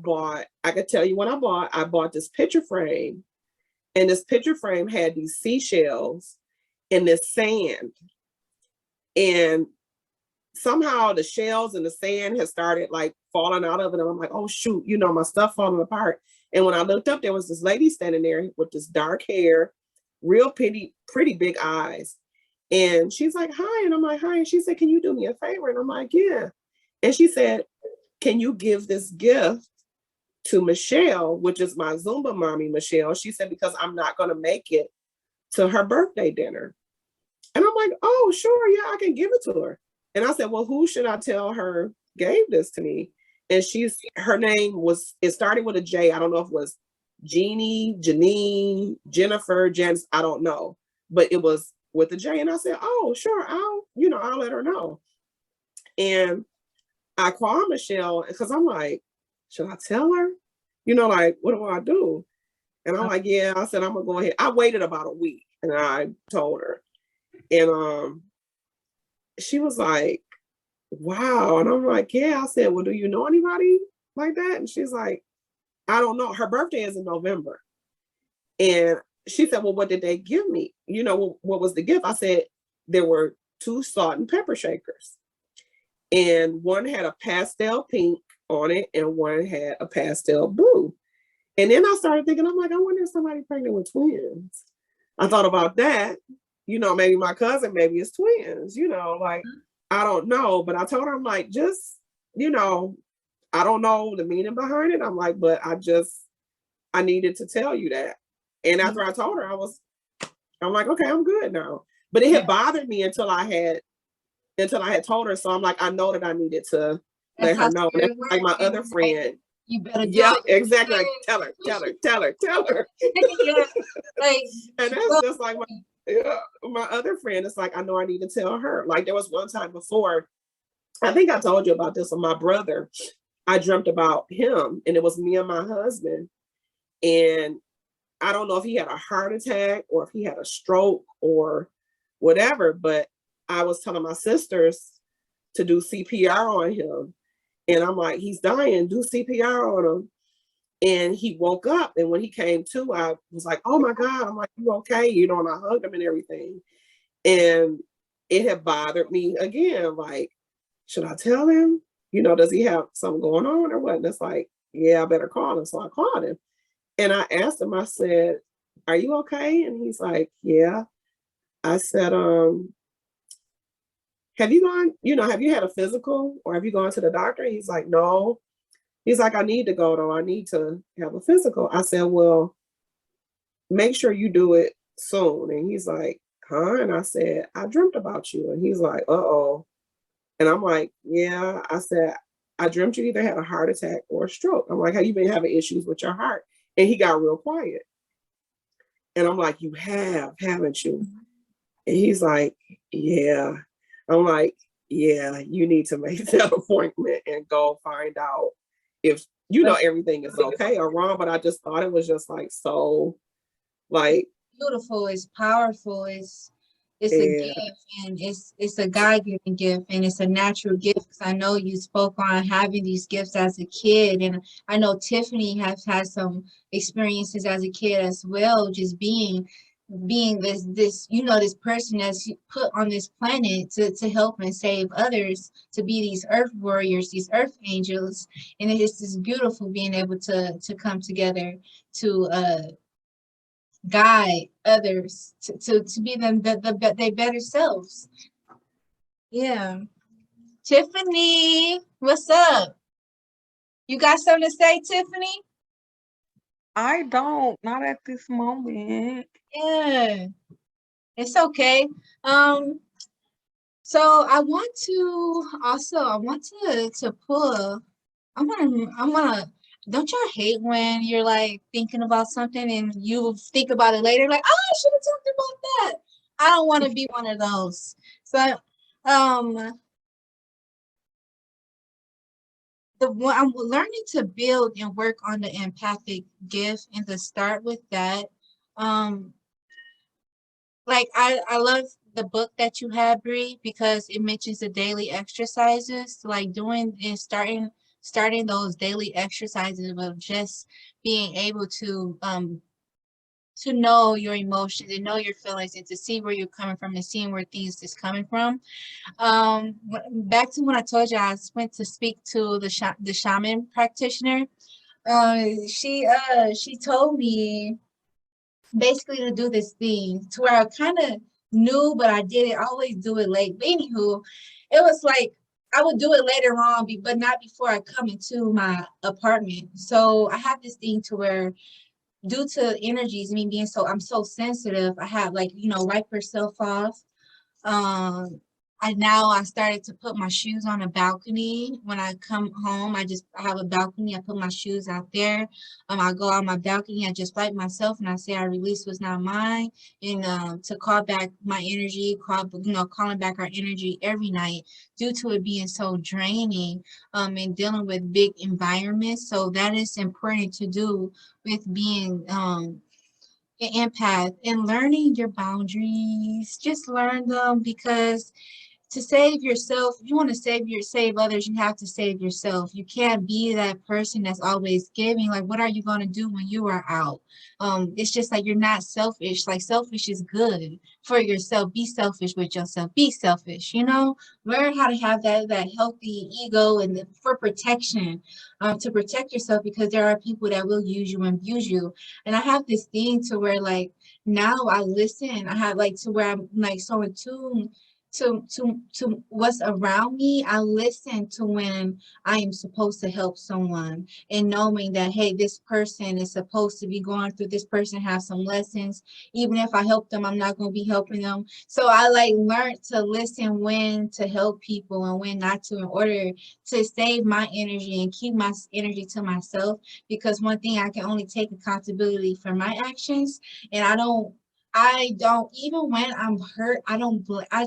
could tell you what I bought. I bought this picture frame. And this picture frame had these seashells in this sand. And somehow the shells and the sand has started like falling out of it. And I'm like, oh shoot, my stuff falling apart. And when I looked up, there was this lady standing there with this dark hair, real pretty big eyes. And she's like, hi. And I'm like, hi. And she said, can you do me a favor? And I'm like, yeah. And she said, can you give this gift to Michelle, which is my Zumba mommy, Michelle? She said, because I'm not going to make it to her birthday dinner. And I'm like, oh, sure. Yeah, I can give it to her. And I said, well, who should I tell her gave this to me? And her name it started with a J. I don't know if it was Jeannie, Janine, Jennifer, Janice, I don't know. But it was with the J. And I said, oh, sure, I'll let her know. And I called Michelle because I'm like, should I tell her? Like, what do I do? And I'm like, yeah, I said, I'm gonna go ahead. I waited about a week and I told her. And she was like, wow. And I'm like, yeah. I said, well, do you know anybody like that? And she's like, I don't know. Her birthday is in November. And she said, well, what did they give me? What was the gift? I said, there were 2 salt and pepper shakers. And one had a pastel pink on it and one had a pastel blue. And then I started thinking, I'm like, I wonder if somebody's pregnant with twins. I thought about that. Maybe my cousin, maybe it's twins, like, I don't know. But I told her, I'm like, just, I don't know the meaning behind it. I'm like, but I needed to tell you that. And after I told her, I'm like, okay, I'm good now. But it had bothered me until I had told her. So I'm like, I know that I needed to let her know. And like my other friend. You better exactly. Like, tell her. Yeah, like, and that's just like my other friend. It's like, I know I need to tell her. Like, there was one time before, I think I told you about this with my brother. I dreamt about him and it was me and my husband. And I don't know if he had a heart attack or if he had a stroke or whatever, but I was telling my sisters to do CPR on him. And I'm like, he's dying, do CPR on him. And he woke up. And when he came to, I was like, oh my God. I'm like, you okay? And I hugged him and everything. And it had bothered me again. Like, should I tell him? Does he have something going on or what? And it's like, yeah, I better call him. So I called him. And I asked him, I said, are you okay? And he's like, yeah. I said, have you had a physical or have you gone to the doctor? He's like, no. He's like, I need to go though. I need to have a physical. I said, well, make sure you do it soon. And he's like, huh? And I said, I dreamt about you. And he's like, uh-oh. And I'm like, yeah. I said, I dreamt you either had a heart attack or a stroke. I'm like, have you been having issues with your heart? And he got real quiet. And I'm like, you have, haven't you? And he's like, yeah. I'm like, yeah, you need to make that appointment and go find out if, everything is okay or wrong. But I just thought it was just like, so like. Beautiful, it's powerful, it's a gift, and it's a God-given gift, and it's a natural gift. Because I know you spoke on having these gifts as a kid, and I know Tiffany has had some experiences as a kid as well, just being this this person that's put on this planet to help and save others, to be these earth warriors, these earth angels. And it's just beautiful being able to come together to guide others to be them their better selves. Yeah. Tiffany, what's up? You got something to say, Tiffany? I don't, not at this moment. Yeah, it's okay. So I want to pull. I'm gonna. Don't y'all hate when you're like thinking about something and you think about it later, like, oh, I should have talked about that. I don't want to be one of those. So, I'm learning to build and work on the empathic gift, and to start with that, like I love the book that you have, Bree, because it mentions the daily exercises, like doing and starting those daily exercises of just being able to know your emotions and know your feelings and to see where you're coming from and seeing where things is coming from. Back to when I told you I went to speak to the shaman practitioner. She told me basically to do this thing to where I kind of knew, but I didn't always do it late. But anywho, it was like I would do it later on, but not before I come into my apartment. So I have this thing to where, due to energies, me being I'm so sensitive, I have, like, wipe yourself off. I I started to put my shoes on a balcony. When I come home, I have a balcony. I put my shoes out there. I go on my balcony. I just wipe myself and I say I release what's not mine, and to call back my energy, calling back our energy every night due to it being so draining, and dealing with big environments. So that is important to do with being an empath and learning your boundaries. Just learn them, because to save yourself, if you want to save others, you have to save yourself. You can't be that person that's always giving. Like, what are you going to do when you are out? It's just like, you're not selfish. Like, selfish is good for yourself. Be selfish with yourself. Be selfish, learn how to have that healthy ego, and for protection, to protect yourself, because there are people that will use you and abuse you. And I have this thing to where, like, now I listen. I have, like, to where I'm like so in tune to what's around me. I listen to when I am supposed to help someone, and knowing that, hey, this person is supposed to be going through, this person has some lessons. Even if I help them, I'm not going to be helping them. So I like learned to listen when to help people and when not to, in order to save my energy and keep my energy to myself. Because one thing, I can only take accountability for my actions, and I don't, even when I'm hurt, I don't, I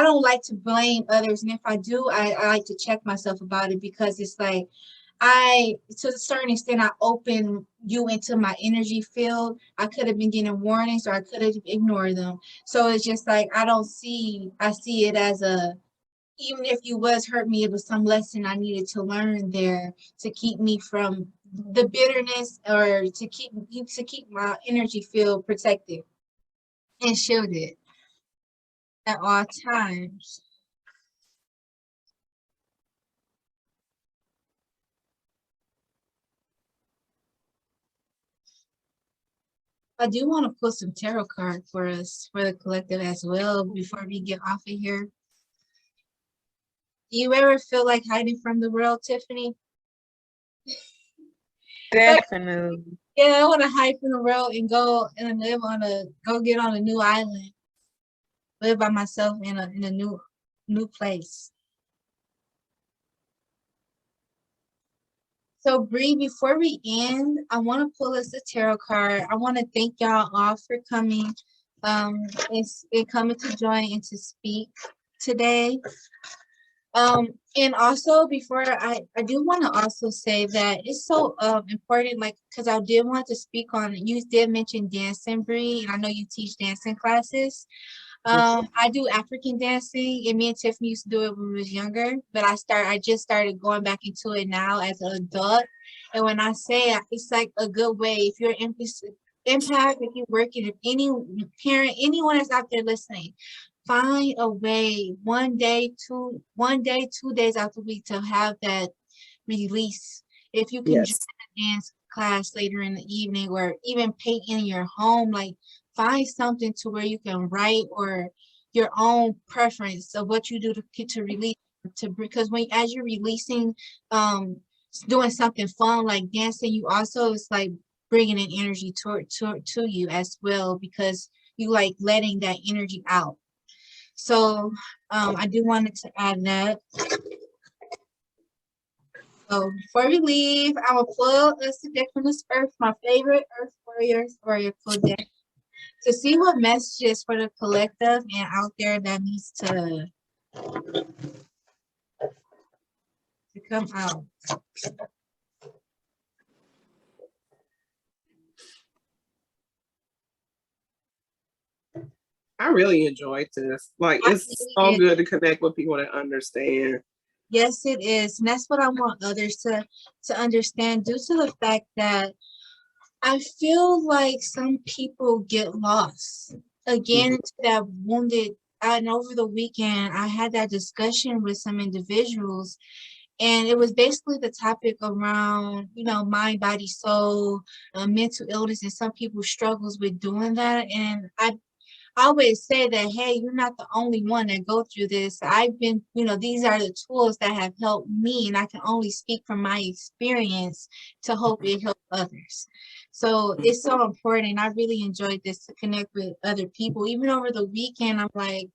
don't like to blame others. And if I do, I like to check myself about it, because it's like, to a certain extent, I open you into my energy field. I could have been getting warnings, or I could have ignored them. So it's just like, I see it as even if you was hurt me, it was some lesson I needed to learn there to keep me from the bitterness, or to keep my energy field protected and shielded at all times. I do want to pull some tarot card for us, for the collective as well, before we get off of here. Do you ever feel like hiding from the world, Tiffany? Definitely. Yeah, I want to hide from the world and go and go get on a new island, live by myself in a new place. So Bree, before we end, I want to pull us a tarot card. I want to thank y'all all for coming, and coming to join and to speak today. And also, before I do want to also say that it's so important, like, because I did want to speak on, you did mention dancing, Bree, and I know you teach dancing classes. I do African dancing, and me and Tiffany used to do it when we was younger, but I just started going back into it now as an adult. And when I say it's like a good way, if you're empath, if you're working, if any parent, anyone that's out there listening, find a way, 2 days out the week, to have that release. If you can join a dance class later in the evening, or even paint in your home, like, find something to where you can write, or your own preference of what you do to release, because as you're releasing, doing something fun like dancing, you also, it's like bringing an energy to you as well, because you like letting that energy out. So I do wanted to add that. So before we leave, I will pull us a deck from this earth, my favorite Earth Warriors Oracle deck, to see what messages for the collective and out there that needs to come out. I really enjoyed this. Like, it's so good to connect with people that understand. Yes, it is. And that's what I want others to understand, due to the fact that I feel like some people get lost again into that wounded. And over the weekend, I had that discussion with some individuals, and it was basically the topic around, mind, body, soul, mental illness, and some people struggles with doing that. And I always say that, hey, you're not the only one that go through this. I've been, these are the tools that have helped me, and I can only speak from my experience to hope it helps others. So it's so important. I really enjoyed this, to connect with other people. Even over the weekend, I'm like,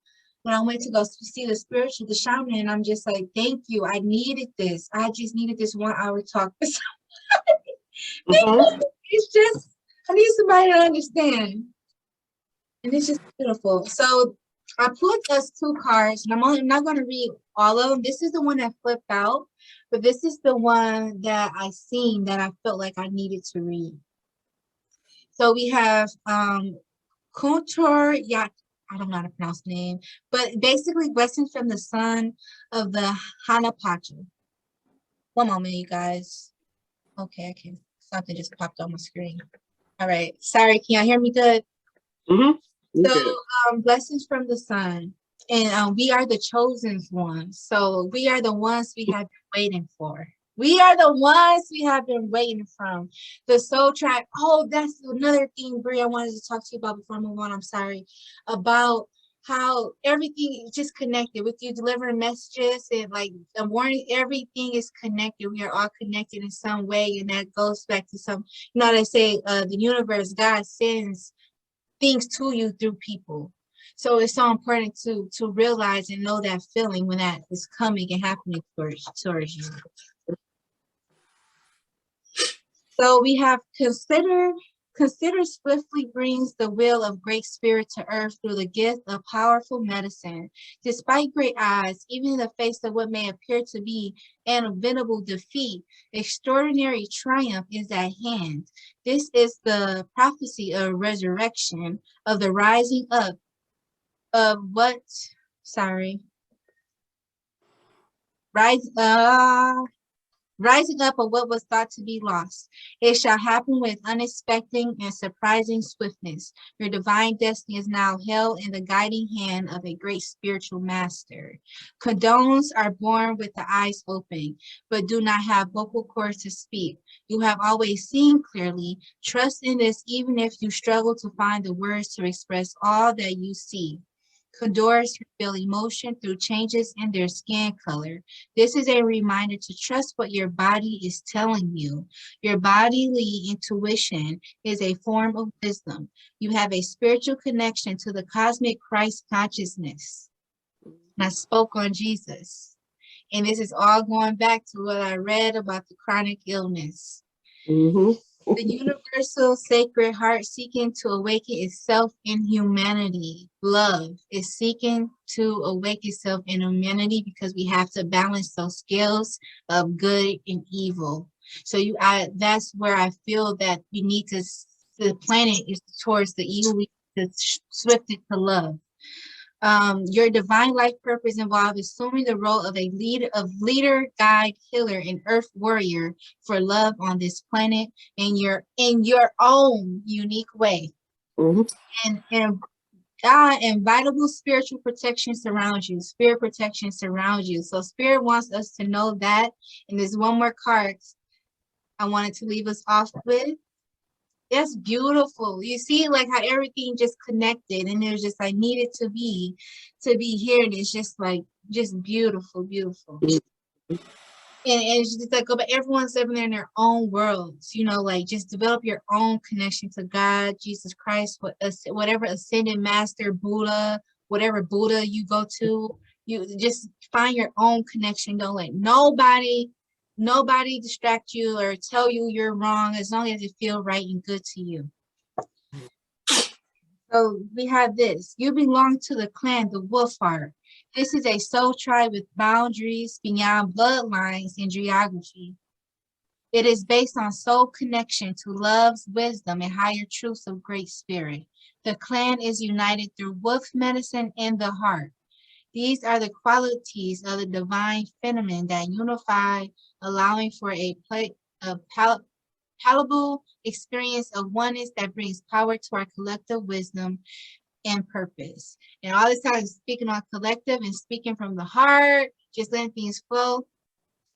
when I went to go see the shaman, and I'm just like, thank you. I needed this. I just needed this 1 hour talk. It's just, I need somebody to understand. And it's just beautiful. So I pulled us 2 cards, and I'm not going to read all of them. This is the one that flipped out, but this is the one that I seen that I felt like I needed to read. So we have Kuntur Yak. I don't know how to pronounce the name, but basically blessings from the son of the Hanapacha. One moment, you guys. Okay, I can. Something just popped on my screen. All right. Sorry, can y'all hear me good? So, blessings from the sun. And we are the chosen ones. So we are the ones we have been waiting for. We are the ones we have been waiting from. The soul track. Oh, that's another thing, Brie, I wanted to talk to you about before I move on. I'm sorry. About how everything is just connected with you delivering messages and like the morning, everything is connected. We are all connected in some way. And that goes back to some, they say the universe, God sends things to you through people. So it's so important to realize and know that feeling when that is coming and happening towards you. So we have consider swiftly brings the will of great spirit to earth through the gift of powerful medicine. Despite great odds, even in the face of what may appear to be an unbeatable defeat, extraordinary triumph is at hand. This is the prophecy of resurrection, of the rising up of rising up of what was thought to be lost. It shall happen with unexpected and surprising swiftness. Your divine destiny is now held in the guiding hand of a great spiritual master. Condones are born with the eyes open, but do not have vocal cords to speak. You have always seen clearly. Trust in this even if you struggle to find the words to express all that you see. Condors feel emotion through changes in their skin color. This is a reminder to trust what your body is telling you. Your bodily intuition is a form of wisdom. You have a spiritual connection to the cosmic Christ consciousness. And I spoke on Jesus. And this is all going back to what I read about the chronic illness. The universal sacred heart seeking to awaken itself in humanity. Love is seeking to awaken itself in humanity because we have to balance those scales of good and evil. So that's where I feel that we need to, the planet is towards the evil, we need to shift it to love. Your divine life purpose involves assuming the role of a leader, guide, healer, and earth warrior for love on this planet in your own unique way. And God, invitable spiritual protection surrounds you. Spirit protection surrounds you. So Spirit wants us to know that. And there's one more card I wanted to leave us off with. That's beautiful. You see, like how everything just connected, and there's just like needed to be here. And it's just like beautiful. And it's just like, but everyone's living there in their own worlds, like just develop your own connection to God, Jesus Christ, whatever ascended master, Buddha, whatever Buddha you go to, you just find your own connection. Don't let nobody distract you or tell you you're wrong, as long as it feels right and good to you. So we have this. You belong to the clan, the Wolf Heart. This is a soul tribe with boundaries beyond bloodlines and geography. It is based on soul connection to love's wisdom and higher truths of great spirit. The clan is united through wolf medicine and the heart. These are the qualities of the divine feminine that unify, allowing for a palatable experience of oneness that brings power to our collective wisdom and purpose. And all this time, speaking on collective and speaking from the heart, just letting things flow.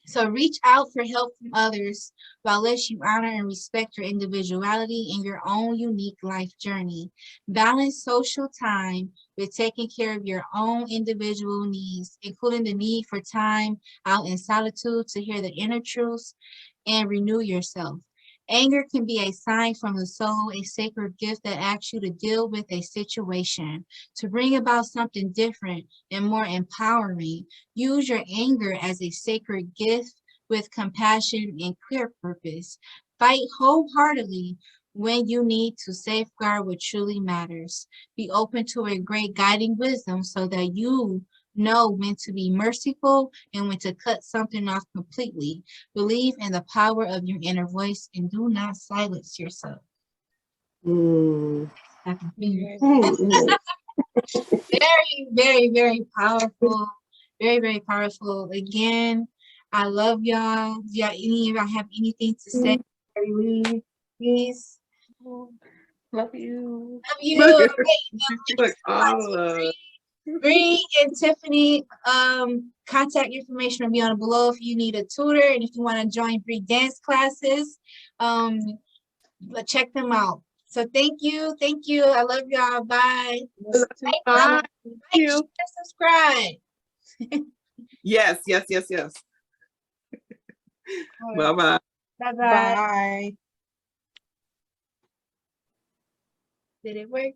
So reach out for help from others while let you honor and respect your individuality and your own unique life journey. Balance social time with taking care of your own individual needs, including the need for time out in solitude to hear the inner truths and renew yourself. Anger can be a sign from the soul, a sacred gift that asks you to deal with a situation, to bring about something different and more empowering. Use your anger as a sacred gift with compassion and clear purpose. Fight wholeheartedly when you need to safeguard what truly matters. Be open to a great guiding wisdom so that you know when to be merciful and when to cut something off completely. Believe in the power of your inner voice and do not silence yourself. Mm. Very, very, very powerful. Very, very powerful. Again, I love y'all. Do y'all any of y'all have anything to say before we leave? Please. Love you. Love you. Look, all Bree and Tiffany, contact information will be on below if you need a tutor and if you want to join Bree dance classes, check them out. So thank you. I love y'all. Bye. Bye. Like, share, subscribe. Yes. Bye-bye. Bye-bye. Bye. Did it work?